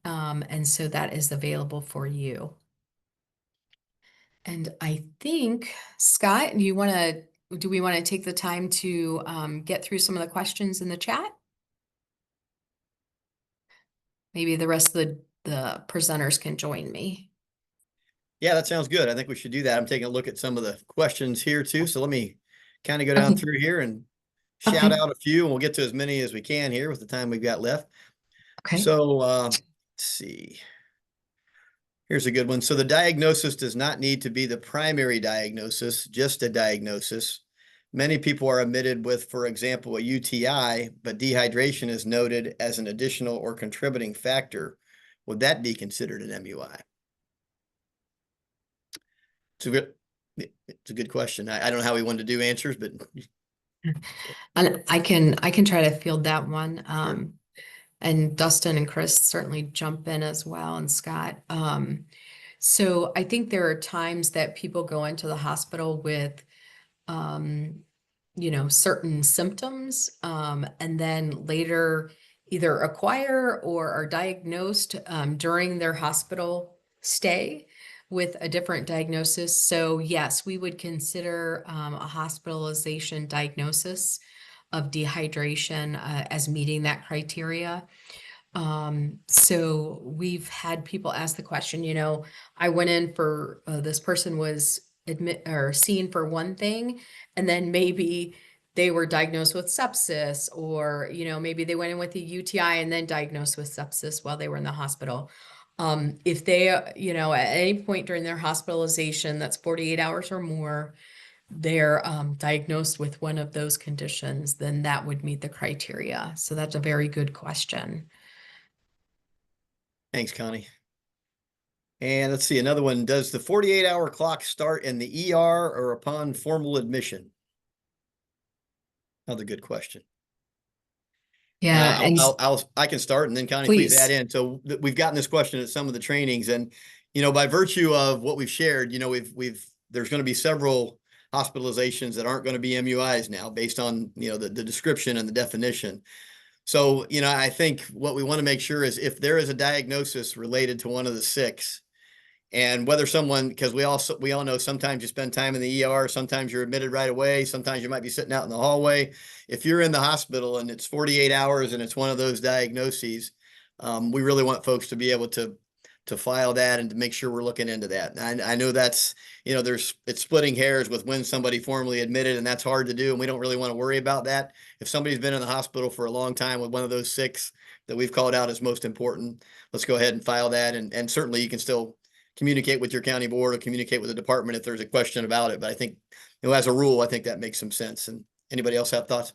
[SPEAKER 3] And so that is available for you. And I think, Scott, do we want to take the time to get through some of the questions in the chat? Maybe the rest of the presenters can join me.
[SPEAKER 2] Yeah, that sounds good. I think we should do that. I'm taking a look at some of the questions here too. So let me kind of go down
[SPEAKER 3] Okay.
[SPEAKER 2] through here and shout
[SPEAKER 3] Okay.
[SPEAKER 2] out a few, and we'll get to as many as we can here with the time we've got left.
[SPEAKER 3] Okay.
[SPEAKER 2] So let's see. Here's a good one. So the diagnosis does not need to be the primary diagnosis, just a diagnosis. Many people are admitted with, for example, a UTI, but dehydration is noted as an additional or contributing factor. Would that be considered an MUI? It's a good question. I don't know how we want to do answers, but
[SPEAKER 3] And I can try to field that one. And Dustin and Chris certainly jump in as well, and Scott. So I think there are times that people go into the hospital with certain symptoms, and then later either acquire or are diagnosed during their hospital stay with a different diagnosis. So yes, we would consider a hospitalization diagnosis of dehydration as meeting that criteria. So we've had people ask the question, I went in for this person was admit or seen for one thing, and then maybe they were diagnosed with sepsis, or maybe they went in with a UTI and then diagnosed with sepsis while they were in the hospital. If they, at any point during their hospitalization, that's 48 hours or more, they're diagnosed with one of those conditions, then that would meet the criteria. So that's a very good question.
[SPEAKER 2] thanks, Connie. And let's see, another one. Does the 48-hour clock start in the ER or upon formal admission? Another good question.
[SPEAKER 3] Yeah, and
[SPEAKER 2] I can start, and then Connie, please add
[SPEAKER 3] please.
[SPEAKER 2] in. So we've gotten this question at some of the trainings, and by virtue of what we've shared, there's going to be several hospitalizations that aren't going to be MUIs now, based on the description and the definition. So I think what we want to make sure is if there is a diagnosis related to one of the six, and whether someone, because we all know sometimes you spend time in the ER, sometimes you're admitted right away, sometimes you might be sitting out in the hallway. If you're in the hospital and it's 48 hours and it's one of those diagnoses, we really want folks to be able to file that and to make sure we're looking into that. And I know that's, it's splitting hairs with when somebody formally admitted, and that's hard to do, and we don't really want to worry about that. If somebody's been in the hospital for a long time with one of those six that we've called out as most important, let's go ahead and file that. And certainly you can still communicate with your county board or communicate with the department if there's a question about it. But I think, as a rule, I think that makes some sense. And anybody else have thoughts?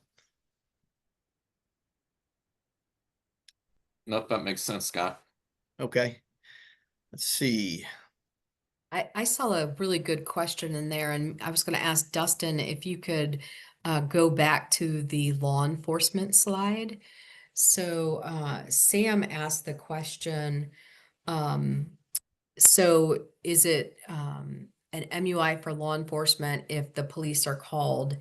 [SPEAKER 5] Nope, that makes sense, Scott.
[SPEAKER 2] Okay. Let's see.
[SPEAKER 3] I saw a really good question in there, and I was going to ask Dustin if you could go back to the law enforcement slide. So Sam asked the question, so is it an MUI for law enforcement if the police are called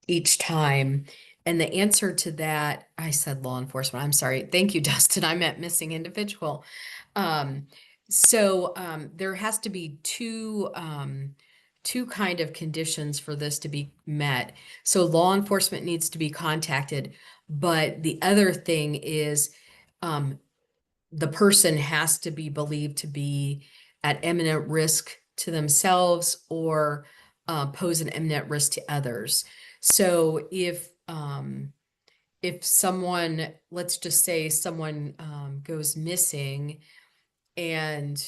[SPEAKER 3] each time? And the answer to that, I said law enforcement. I'm sorry. Thank you, Dustin. I meant missing individual. So there has to be two kind of conditions for this to be met. So law enforcement needs to be contacted, but the other thing is the person has to be believed to be at imminent risk to themselves or pose an imminent risk to others. So if someone, let's just say someone goes missing and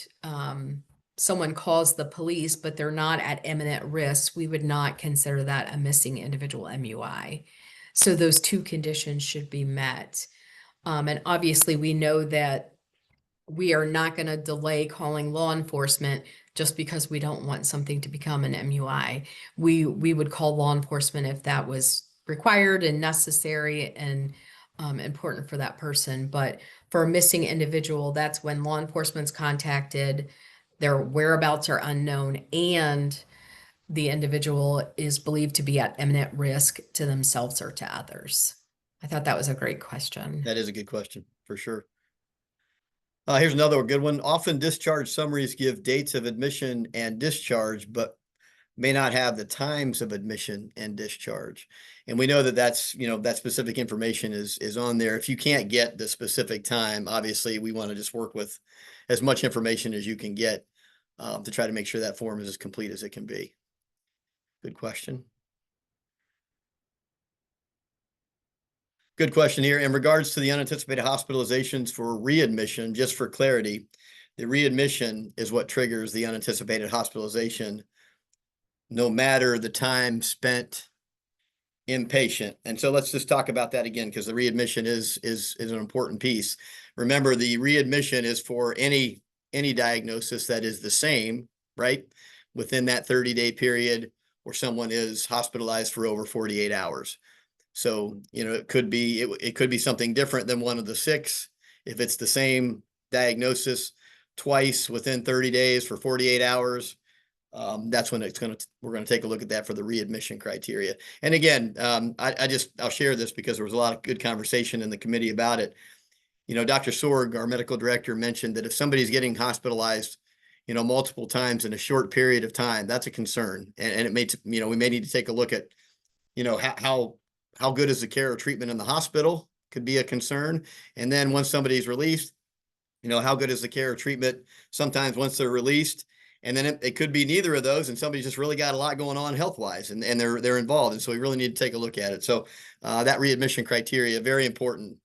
[SPEAKER 3] someone calls the police, but they're not at imminent risk, we would not consider that a missing individual MUI. So those two conditions should be met. And obviously we know that we are not going to delay calling law enforcement just because we don't want something to become an MUI. We would call law enforcement if that was required and necessary and important for that person. But for a missing individual, that's when law enforcement's contacted, their whereabouts are unknown, and the individual is believed to be at imminent risk to themselves or to others. I thought that was a great question.
[SPEAKER 2] That is a good question for sure. Here's another good one. Often discharge summaries give dates of admission and discharge, but may not have the times of admission and discharge. And we know that that's, that specific information is on there. If you can't get the specific time, obviously we want to just work with as much information as you can get. to try to make sure that form is as complete as it can be. Good question. Good question here. In regards to the unanticipated hospitalizations for readmission, just for clarity, the readmission is what triggers the unanticipated hospitalization, no matter the time spent inpatient. And so let's just talk about that again, because the readmission is an important piece. Remember, the readmission is for any diagnosis that is the same, right, within that 30-day period, where someone is hospitalized for over 48 hours. So, you know, it could be something different than one of the 6. If it's the same diagnosis twice within 30 days for 48 hours, that's when we're going to take a look at that for the readmission criteria. And again, I'll share this because there was a lot of good conversation in the committee about it. You know, Dr. Sorg, our medical director, mentioned that if somebody's getting hospitalized, you know, multiple times in a short period of time, that's a concern. And it may, you know, we may need to take a look at, you know, how good is the care or treatment in the hospital could be a concern. And then once somebody's released, you know, how good is the care or treatment sometimes once they're released. And then it could be neither of those, and somebody's just really got a lot going on health-wise, and they're involved. And so we really need to take a look at it. So that readmission criteria, very important,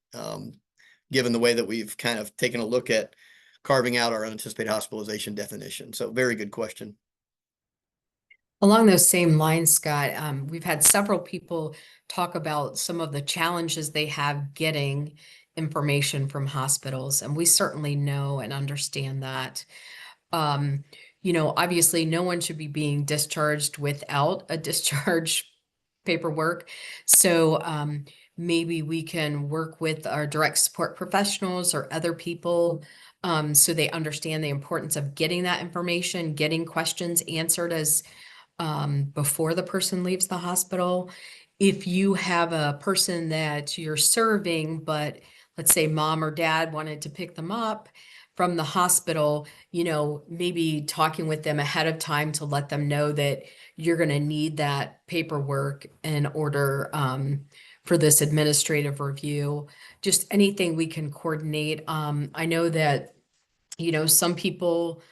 [SPEAKER 2] given the way that we've kind of taken a look at carving out our unanticipated hospitalization definition. So very good question.
[SPEAKER 3] Along those same lines, Scott, we've had several people talk about some of the challenges they have getting information from hospitals, and we certainly know and understand that. You know, obviously, no one should be being discharged without a discharge paperwork. So maybe we can work with our direct support professionals or other people so they understand the importance of getting that information, getting questions answered as before the person leaves the hospital. If you have a person that you're serving, but let's say mom or dad wanted to pick them up from the hospital, you know, maybe talking with them ahead of time to let them know that you're going to need that paperwork in order for this administrative review. Just anything we can coordinate. I know that, you know, some people,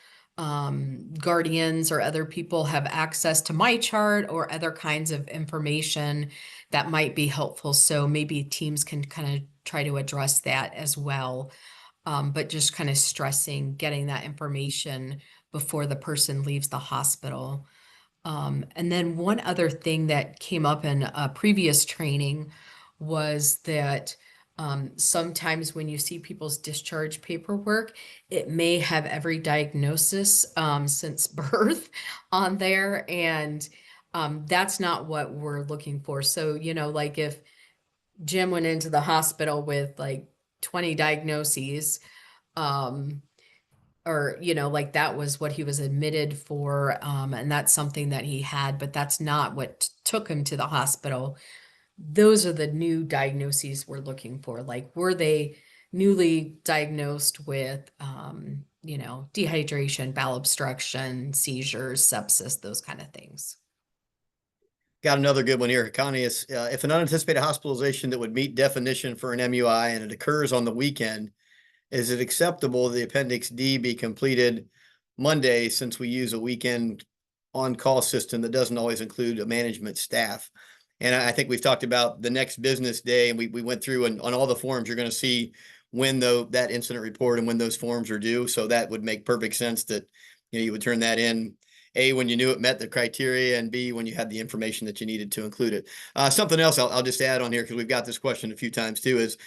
[SPEAKER 3] guardians or other people have access to my chart or other kinds of information that might be helpful. So maybe teams can kind of try to address that as well. But just kind of stressing getting that information before the person leaves the hospital. And then one other thing that came up in a previous training was that sometimes when you see people's discharge paperwork, it may have every diagnosis since birth on there. And that's not what we're looking for. So, you know, like if Jim went into the hospital with like 20 diagnoses, or, you know, like that was what he was admitted for, and that's something that he had, but that's not what took him to the hospital. Those are the new diagnoses we're looking for. Like, were they newly diagnosed with, you know, dehydration, bowel obstruction, seizures, sepsis, those kind of things.
[SPEAKER 2] Got another good one here, Connie. Is if an unanticipated hospitalization that would meet definition for an MUI and it occurs on the weekend, is it acceptable the Appendix D be completed Monday, since we use a weekend on-call system that doesn't always include a management staff? And I think we've talked about the next business day, and we went through, and on all the forms, you're going to see when that incident report and when those forms are due. So that would make perfect sense that, you know, you would turn that in, A, when you knew it met the criteria, and B, when you had the information that you needed to include it. Something else I'll just add on here, because we've got this question a few times too, is,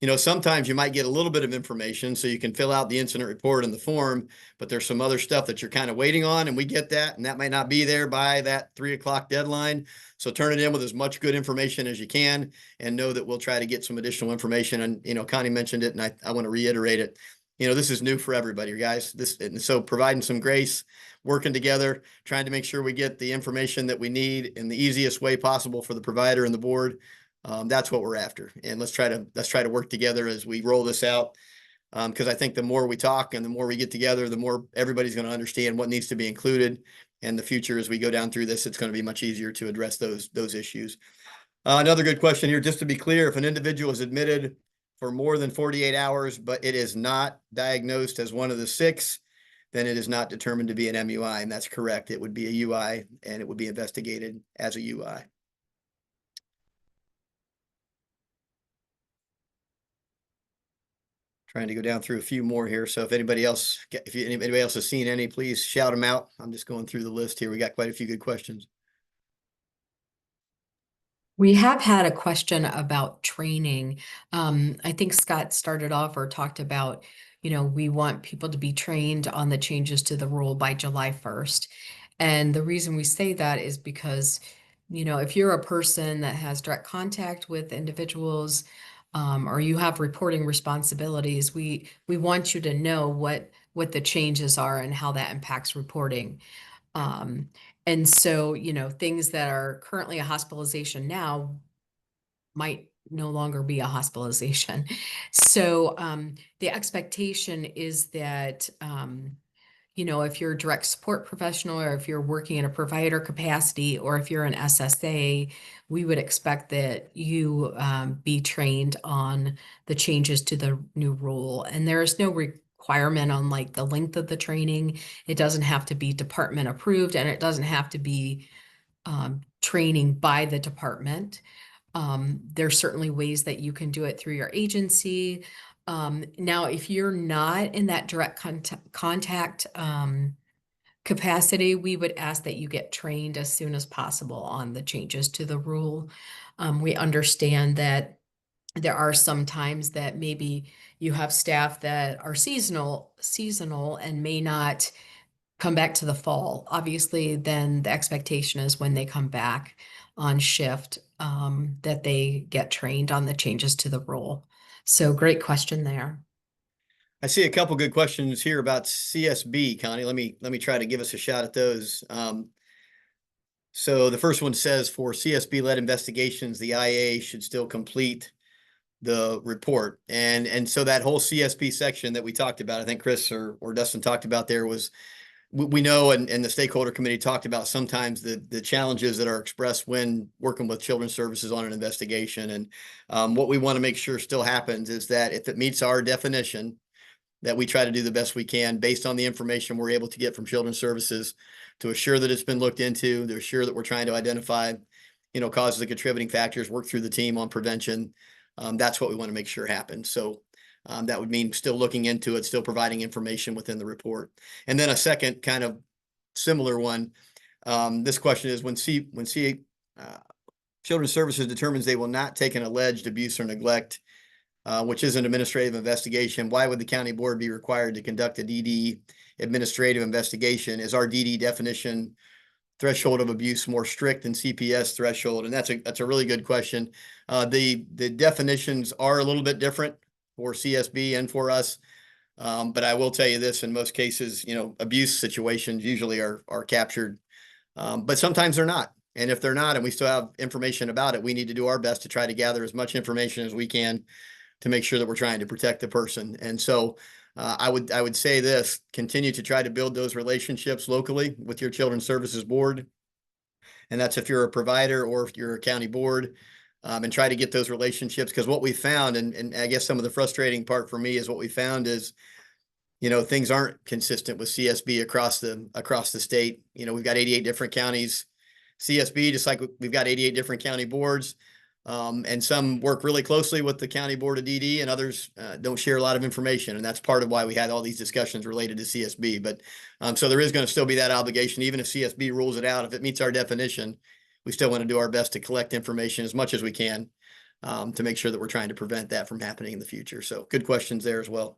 [SPEAKER 2] you know, sometimes you might get a little bit of information so you can fill out the incident report in the form, but there's some other stuff that you're kind of waiting on, and we get that, and that might not be there by that 3 o'clock deadline. So turn it in with as much good information as you can, and know that we'll try to get some additional information. And, you know, Connie mentioned it, and I want to reiterate it. You know, this is new for everybody, guys. And so providing some grace, working together, trying to make sure we get the information that we need in the easiest way possible for the provider and the board. That's what we're after. And let's try to work together as we roll this out. Because I think the more we talk and the more we get together, the more everybody's going to understand what needs to be included. And the future, as we go down through this, it's going to be much easier to address those issues. Another good question here, just to be clear, if an individual is admitted for more than 48 hours, but it is not diagnosed as one of the 6, then it is not determined to be an MUI, and that's correct. It would be a UI, and it would be investigated as a UI. Trying to go down through a few more here. So if anybody else has seen any, please shout them out. I'm just going through the list here. We got quite a few good questions.
[SPEAKER 3] We have had a question about training. I think Scott started off or talked about, we want people to be trained on the changes to the rule by July 1st. And the reason we say that is because, if you're a person that has direct contact with individuals, or you have reporting responsibilities, we want you to know what the changes are and how that impacts reporting. And so, things that are currently a hospitalization now might no longer be a hospitalization. So, the expectation is that, if you're a direct support professional or if you're working in a provider capacity or if you're an SSA, we would expect that you be trained on the changes to the new rule. And there is no requirement on like the length of the training. It doesn't have to be department approved and it doesn't have to be training by the department. There's certainly ways that you can do it through your agency. Now, if you're not in that direct contact capacity, we would ask that you get trained as soon as possible on the changes to the rule. We understand that there are some times that maybe you have staff that are seasonal and may not come back to the fall. Obviously, then the expectation is when they come back on shift, that they get trained on the changes to the rule. So great question there.
[SPEAKER 2] I see a couple good questions here about CSB, Connie. Let me try to give us a shot at those. So the first one says for CSB-led investigations, the IA should still complete the report. And so that whole CSB section that we talked about, I think Chris or Dustin talked about there was, we know, and the stakeholder committee talked about sometimes the challenges that are expressed when working with children's services on an investigation. And what we want to make sure still happens is that if it meets our definition, that we try to do the best we can based on the information we're able to get from children's services to assure that it's been looked into, to assure that we're trying to identify, causes and contributing factors, work through the team on prevention. That's what we want to make sure happens. So that would mean still looking into it, still providing information within the report. And then a second kind of similar one. This question is when Children's Services determines they will not take an alleged abuse or neglect, which is an administrative investigation, why would the county board be required to conduct a DD administrative investigation? Is our DD definition threshold of abuse more strict than CPS threshold? And that's a really good question. The definitions are a little bit different for CSB and for us. But I will tell you this, in most cases, abuse situations usually are captured, but sometimes they're not. And if they're not, and we still have information about it, we need to do our best to try to gather as much information as we can to make sure that we're trying to protect the person. And so I would say this, continue to try to build those relationships locally with your Children's Services Board. And that's if you're a provider or if you're a county board, and try to get those relationships. Because what we found, and I guess some of the frustrating part for me is what we found is, things aren't consistent with CSB across the state. We've got 88 different counties, CSB, just like we've got 88 different county boards. And some work really closely with the county board of DD and others don't share a lot of information. And that's part of why we had all these discussions related to CSB. But so there is going to still be that obligation, even if CSB rules it out. If it meets our definition, we still want to do our best to collect information as much as we can to make sure that we're trying to prevent that from happening in the future. So good questions there as well.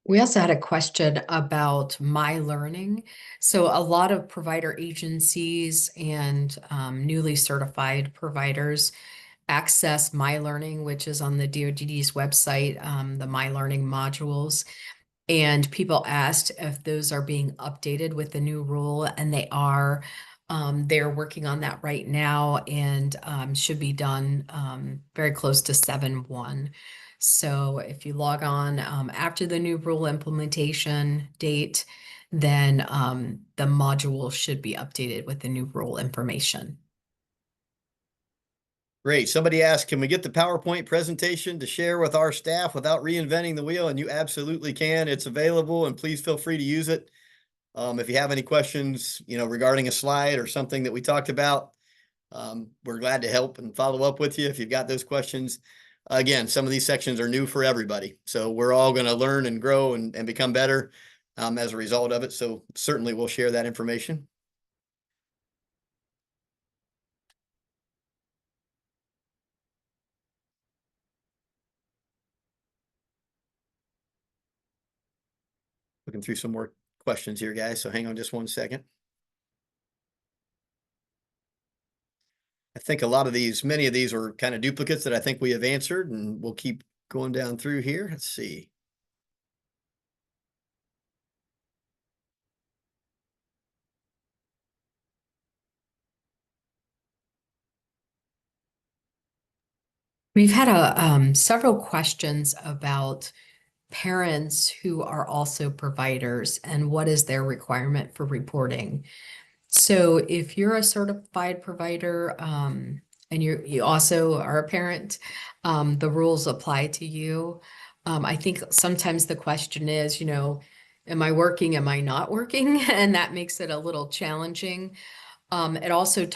[SPEAKER 3] We also had a question about My Learning. So a lot of provider agencies and newly certified providers access My Learning, which is on the DoD's website, the My Learning modules. And people asked if those are being updated with the new rule, and they are. They're working on that right now and should be done very close to 7/1. So if you log on after the new rule implementation date, then the module should be updated with the new rule information.
[SPEAKER 2] Great. Somebody asked, can we get the PowerPoint presentation to share with our staff without reinventing the wheel? And you absolutely can. It's available, and please feel free to use it. If you have any questions, regarding a slide or something that we talked about, we're glad to help and follow up with you if you've got those questions. Again, some of these sections are new for everybody, so we're all going to learn and grow and become better as a result of it. So certainly we'll share that information. Looking through some more questions here, guys, so hang on just one second. I think a lot of these, many of these are kind of duplicates that I think we have answered, and we'll keep going down through here. Let's see.
[SPEAKER 3] We've had several questions about parents who are also providers and what is their requirement for reporting. So if you're a certified provider, and you also are a parent, the rules apply to you. I think sometimes the question is, am I working? Am I not working? And that makes it a little challenging. It also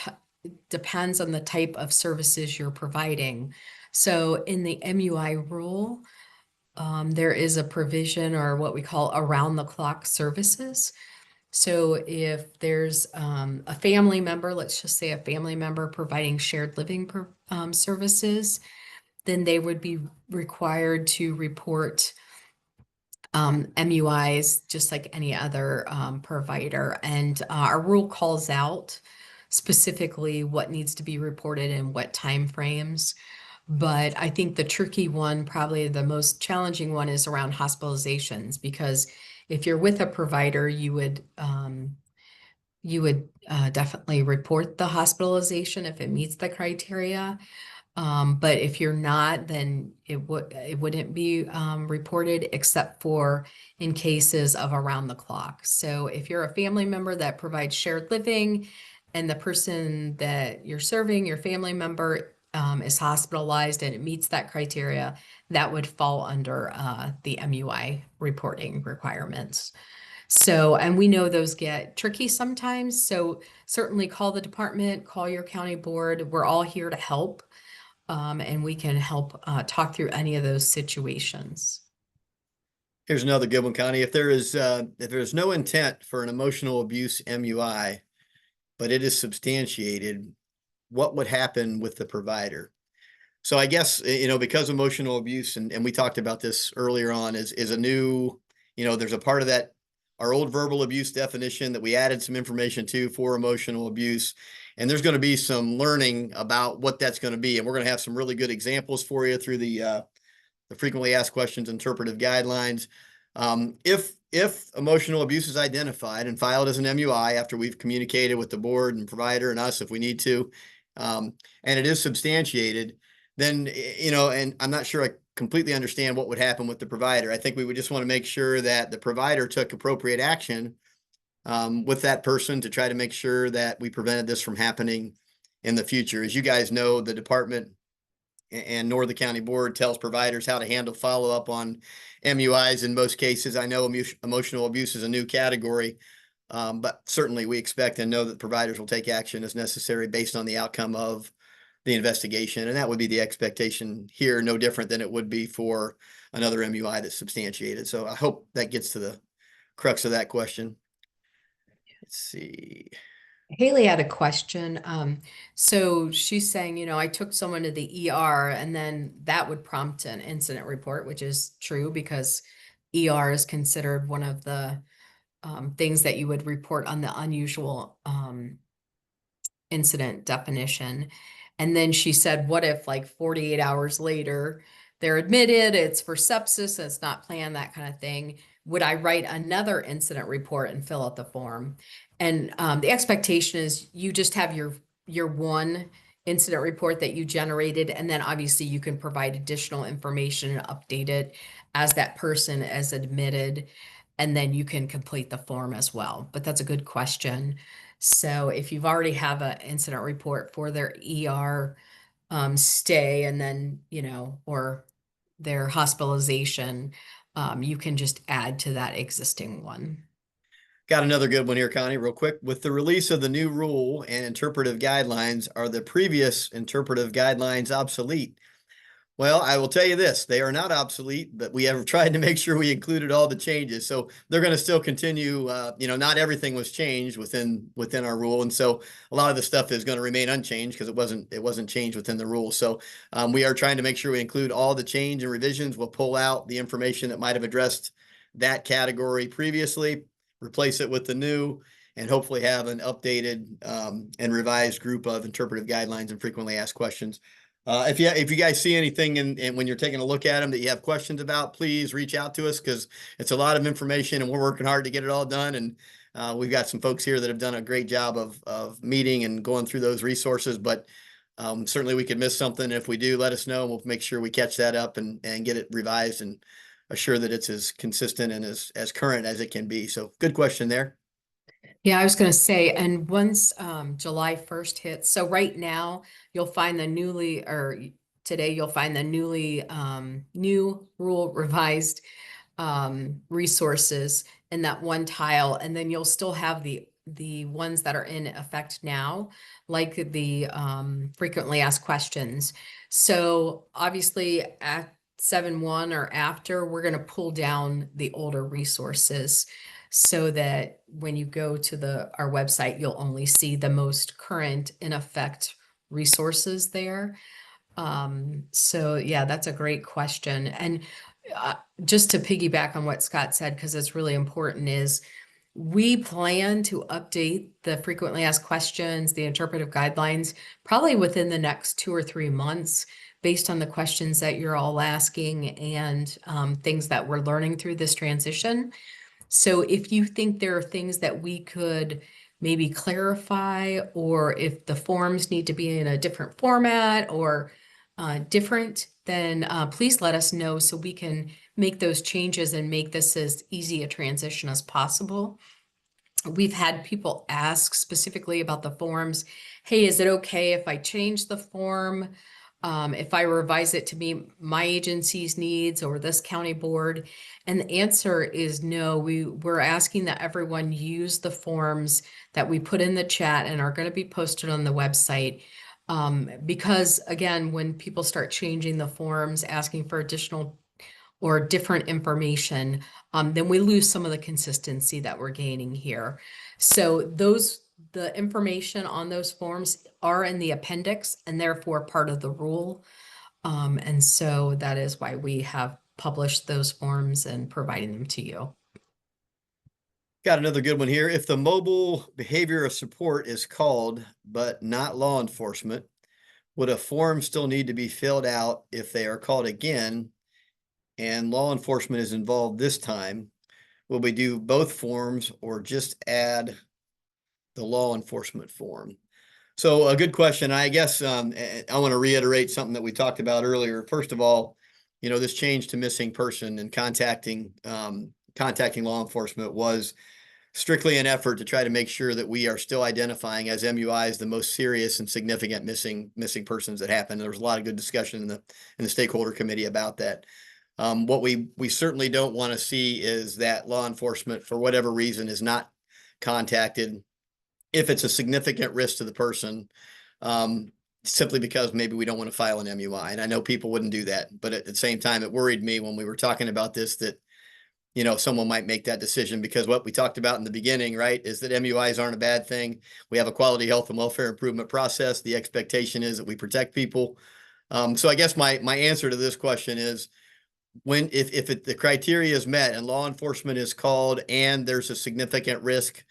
[SPEAKER 3] depends on the type of services you're providing. So in the MUI rule, there is a provision or what we call around the clock services. So if there's a family member, let's just say a family member providing shared living services, then they would be required to report MUIs just like any other provider. And our rule calls out specifically what needs to be reported in what time frames. But I think the tricky one, probably the most challenging one, is around hospitalizations, because if you're with a provider, you would definitely report the hospitalization if it meets the criteria. But if you're not, then it wouldn't be reported except for in cases of around the clock. So if you're a family member that provides shared living and the person that you're serving, your family member, is hospitalized and it meets that criteria, that would fall under the MUI reporting requirements. So, and we know those get tricky sometimes. So certainly call the department, call your county board. We're all here to help. And we can help talk through any of those situations.
[SPEAKER 2] Here's another good one, Connie. If there is no intent for an emotional abuse MUI, but it is substantiated, what would happen with the provider? So I guess, because emotional abuse, and we talked about this earlier on, is a new, there's a part of that, our old verbal abuse definition that we added some information to for emotional abuse. And there's going to be some learning about what that's going to be. And we're going to have some really good examples for you through the frequently asked questions interpretive guidelines. If emotional abuse is identified and filed as an MUI after we've communicated with the board and provider and us if we need to, and it is substantiated, then, and I'm not sure I completely understand what would happen with the provider. I think we would just want to make sure that the provider took appropriate action with that person to try to make sure that we prevented this from happening in the future. As you guys know, the department and nor the county board tells providers how to handle follow-up on MUIs in most cases. I know emotional abuse is a new category, but certainly we expect and know that providers will take action as necessary based on the outcome of the investigation. And that would be the expectation here, no different than it would be for another MUI that's substantiated. So I hope that gets to the crux of that question. Let's see.
[SPEAKER 3] Haley had a question. So she's saying, I took someone to the ER and then that would prompt an incident report, which is true because ER is considered one of the things that you would report on the unusual incident definition. And then she said, what if like 48 hours later, they're admitted, it's for sepsis, it's not planned, that kind of thing. Would I write another incident report and fill out the form? And the expectation is you just have your one incident report that you generated, and then obviously you can provide additional information and update it as that person is admitted, and then you can complete the form as well. But that's a good question. So if you've already have an incident report for their ER stay and then, or their hospitalization, you can just add to that existing one.
[SPEAKER 2] Got another good one here, Connie, real quick. With the release of the new rule and interpretive guidelines, are the previous interpretive guidelines obsolete? Well, I will tell you this, they are not obsolete, but we have tried to make sure we included all the changes. So they're going to still continue, not everything was changed within our rule. And so a lot of the stuff is going to remain unchanged because it wasn't changed within the rule. So we are trying to make sure we include all the change and revisions. We'll pull out the information that might have addressed that category previously, replace it with the new, and hopefully have an updated and revised group of interpretive guidelines and frequently asked questions. If you guys see anything and when you're taking a look at them that you have questions about, please reach out to us because it's a lot of information and we're working hard to get it all done. And we've got some folks here that have done a great job of meeting and going through those resources. But certainly we could miss something. If we do, let us know. We'll make sure we catch that up and get it revised and assure that it's as consistent and as current as it can be. So good question there.
[SPEAKER 3] Yeah, I was going to say, and once July 1st hits, so right now you'll find today you'll find the new rule revised resources in that one tile, and then you'll still have the ones that are in effect now, like the frequently asked questions. So obviously at 7.1 or after, we're going to pull down the older resources so that when you go to our website, you'll only see the most current in effect resources there. So yeah, that's a great question. And just to piggyback on what Scott said, because it's really important, is we plan to update the frequently asked questions, the interpretive guidelines, probably within the next 2 or 3 months, based on the questions that you're all asking and things that we're learning through this transition. So if you think there are things that we could maybe clarify, or if the forms need to be in a different format or different, then please let us know so we can make those changes and make this as easy a transition as possible. We've had people ask specifically about the forms. Hey, is it okay if I change the form? If I revise it to meet my agency's needs or this county board? And the answer is no. We're asking that everyone use the forms that we put in the chat and are going to be posted on the website. Because again, when people start changing the forms, asking for additional or different information, then we lose some of the consistency that we're gaining here. So the information on those forms are in the appendix and therefore part of the rule. And so that is why we have published those forms and providing them to you.
[SPEAKER 2] Got another good one here. If the mobile behavior of support is called, but not law enforcement, would a form still need to be filled out if they are called again and law enforcement is involved this time? Will we do both forms or just add the law enforcement form? So a good question. I guess I want to reiterate something that we talked about earlier. First of all, this change to missing person and contacting law enforcement was strictly an effort to try to make sure that we are still identifying as MUIs the most serious and significant missing persons that happen. There was a lot of good discussion in the stakeholder committee about that. What we certainly don't want to see is that law enforcement, for whatever reason, is not contacted if it's a significant risk to the person, simply because maybe we don't want to file an MUI. And I know people wouldn't do that, but at the same time, it worried me when we were talking about this that, someone might make that decision, because what we talked about in the beginning, right, is that MUIs aren't a bad thing. We have a quality health and welfare improvement process. The expectation is that we protect people. So I guess my answer to this question is, if the criteria is met and law enforcement is called and there's a significant risk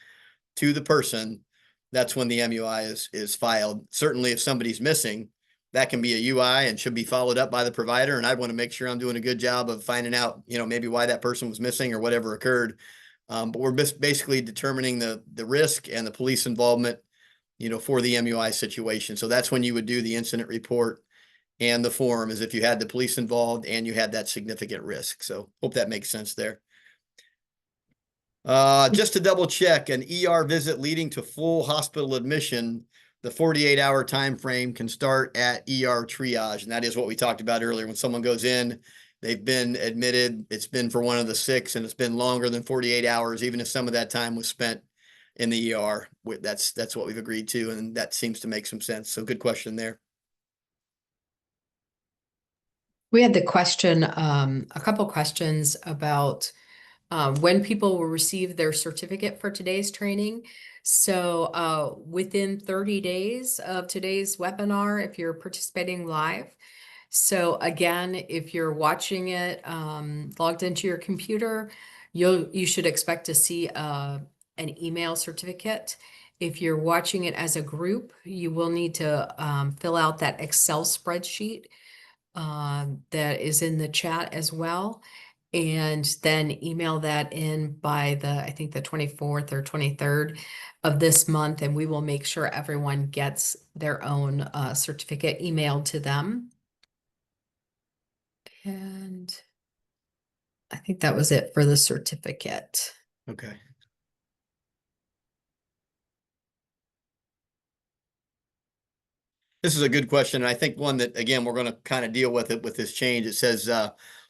[SPEAKER 2] to the person, that's when the MUI is filed. Certainly if somebody's missing, that can be a UI and should be followed up by the provider. And I'd want to make sure I'm doing a good job of finding out, maybe why that person was missing or whatever occurred. But we're basically determining the risk and the police involvement, for the MUI situation. So that's when you would do the incident report and the form, is if you had the police involved and you had that significant risk. So hope that makes sense there. Just to double check, an ER visit leading to full hospital admission the 48-hour time frame can start at ER triage. And that is what we talked about earlier. When someone goes in, they've been admitted, it's been for one of the 6, and it's been longer than 48 hours, even if some of that time was spent in the ER. That's what we've agreed to, and that seems to make some sense. So good question there.
[SPEAKER 3] We had the question, a couple questions about when people will receive their certificate for today's training. So within 30 days of today's webinar, if you're participating live. So again, if you're watching it logged into your computer, you should expect to see an email certificate. If you're watching it as a group, you will need to fill out that Excel spreadsheet that is in the chat as well, and then email that in by I think the 24th or 23rd of this month, and we will make sure everyone gets their own certificate emailed to them. And I think that was it for the certificate.
[SPEAKER 2] Okay. This is a good question. And I think one that, again, we're going to kind of deal with it with this change. It says,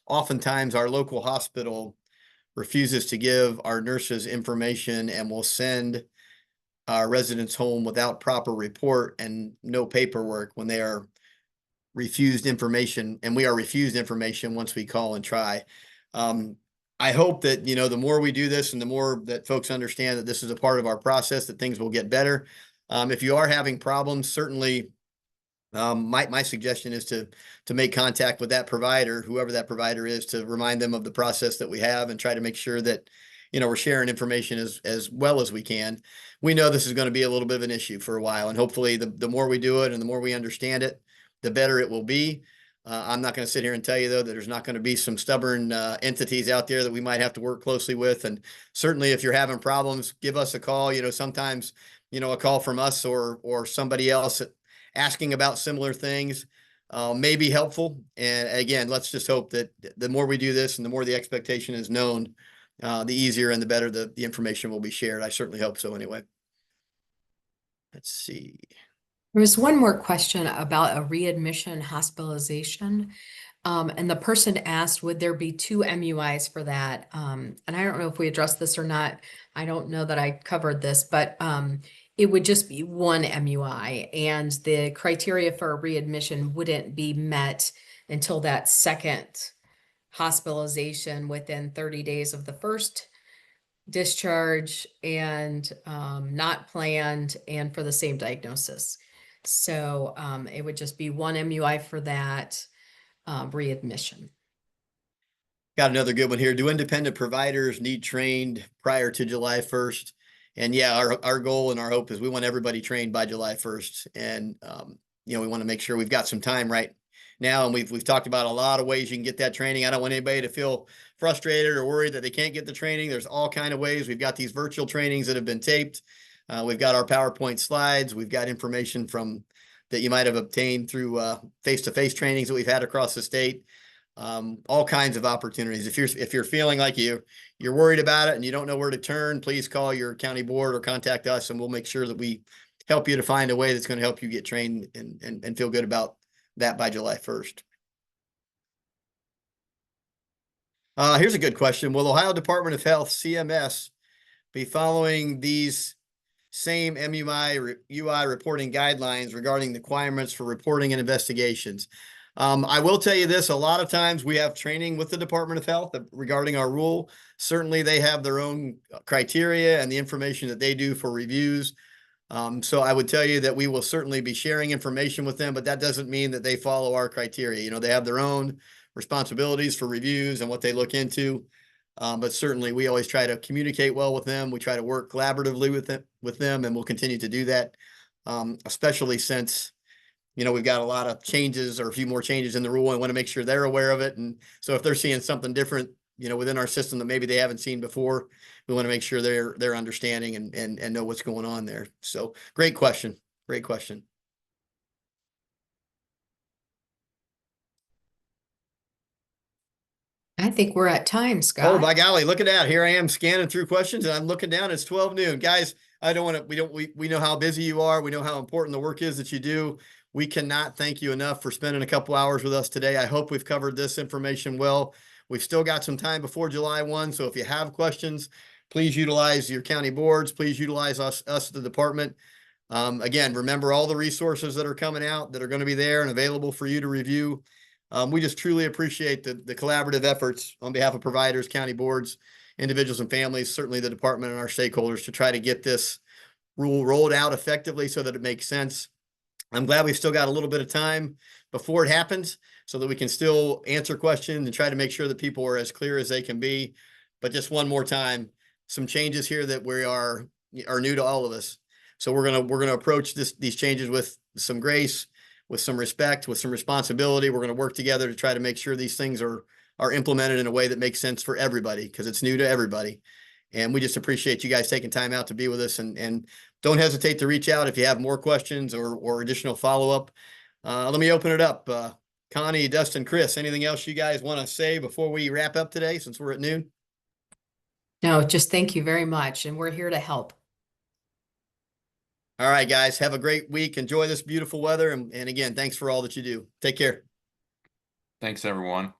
[SPEAKER 2] oftentimes our local hospital refuses to give our nurses information and will send our residents home without proper report and no paperwork when they are refused information, and we are refused information once we call and try. I hope that, the more we do this and the more that folks understand that this is a part of our process, that things will get better. If you are having problems, certainly my suggestion is to make contact with that provider, whoever that provider is, to remind them of the process that we have and try to make sure that, we're sharing information as well as we can. We know this is going to be a little bit of an issue for a while, and hopefully the more we do it and the more we understand it, the better it will be. I'm not going to sit here and tell you, though, that there's not going to be some stubborn entities out there that we might have to work closely with. And certainly if you're having problems, give us a call. Sometimes, a call from us or somebody else asking about similar things may be helpful. And again, let's just hope that the more we do this and the more the expectation is known, the easier and the better the information will be shared. I certainly hope so anyway. Let's see.
[SPEAKER 3] There was one more question about a readmission hospitalization. And the person asked, would there be 2 MUIs for that? And I don't know if we addressed this or not. I don't know that I covered this, but it would just be 1 MUI, and the criteria for a readmission wouldn't be met until that second hospitalization within 30 days of the first discharge, and not planned, and for the same diagnosis. So it would just be 1 MUI for that readmission.
[SPEAKER 2] Got another good one here. Do independent providers need trained prior to July 1st? And yeah, our goal and our hope is we want everybody trained by July 1st. And, we want to make sure we've got some time right now. And we've talked about a lot of ways you can get that training. I don't want anybody to feel frustrated or worried that they can't get the training. There's all kinds of ways. We've got these virtual trainings that have been taped. We've got our PowerPoint slides. We've got information that you might have obtained through face-to-face trainings that we've had across the state. All kinds of opportunities. If you're feeling like you're worried about it and you don't know where to turn, please call your county board or contact us, and we'll make sure that we help you to find a way that's going to help you get trained and feel good about that by July 1st. Here's a good question. Will Ohio Department of Health, CMS, be following these same MUI reporting guidelines regarding the requirements for reporting and investigations? I will tell you this, a lot of times we have training with the Department of Health regarding our rule. Certainly they have their own criteria and the information that they do for reviews. So I would tell you that we will certainly be sharing information with them, but that doesn't mean that they follow our criteria. They have their own responsibilities for reviews and what they look into. But certainly we always try to communicate well with them. We try to work collaboratively with them, and we'll continue to do that, especially since we've got a lot of changes or a few more changes in the rule, and want to make sure they're aware of it. And so if they're seeing something different, within our system that maybe they haven't seen before, we want to make sure they're understanding and know what's going on there. So great question. Great question.
[SPEAKER 3] I think we're at time, Scott.
[SPEAKER 2] Oh, by golly, look at that. Here I am scanning through questions, and I'm looking down. It's 12 noon. Guys, I don't want to, we know how busy you are. We know how important the work is that you do. We cannot thank you enough for spending a couple hours with us today. I hope we've covered this information well. We've still got some time before July 1. So if you have questions, please utilize your county boards. Please utilize us, the department. Again, remember all the resources that are coming out that are going to be there and available for you to review. We just truly appreciate the collaborative efforts on behalf of providers, county boards, individuals and families, certainly the department and our stakeholders, to try to get this rule rolled out effectively so that it makes sense. I'm glad we've still got a little bit of time before it happens so that we can still answer questions and try to make sure that people are as clear as they can be. But just one more time, some changes here that we are new to all of us. So we're gonna approach these changes with some grace, with some respect, with some responsibility. We're gonna work together to try to make sure these things are implemented in a way that makes sense for everybody, because it's new to everybody. And we just appreciate you guys taking time out to be with us, and don't hesitate to reach out if you have more questions or additional follow-up. Let me open it up. Connie, Dustin, Chris, anything else you guys want to say before we wrap up today, since we're at noon?
[SPEAKER 3] No, just thank you very much. And we're here to help.
[SPEAKER 2] All right, guys, have a great week. Enjoy this beautiful weather. And again, thanks for all that you do. Take care.
[SPEAKER 5] Thanks, everyone.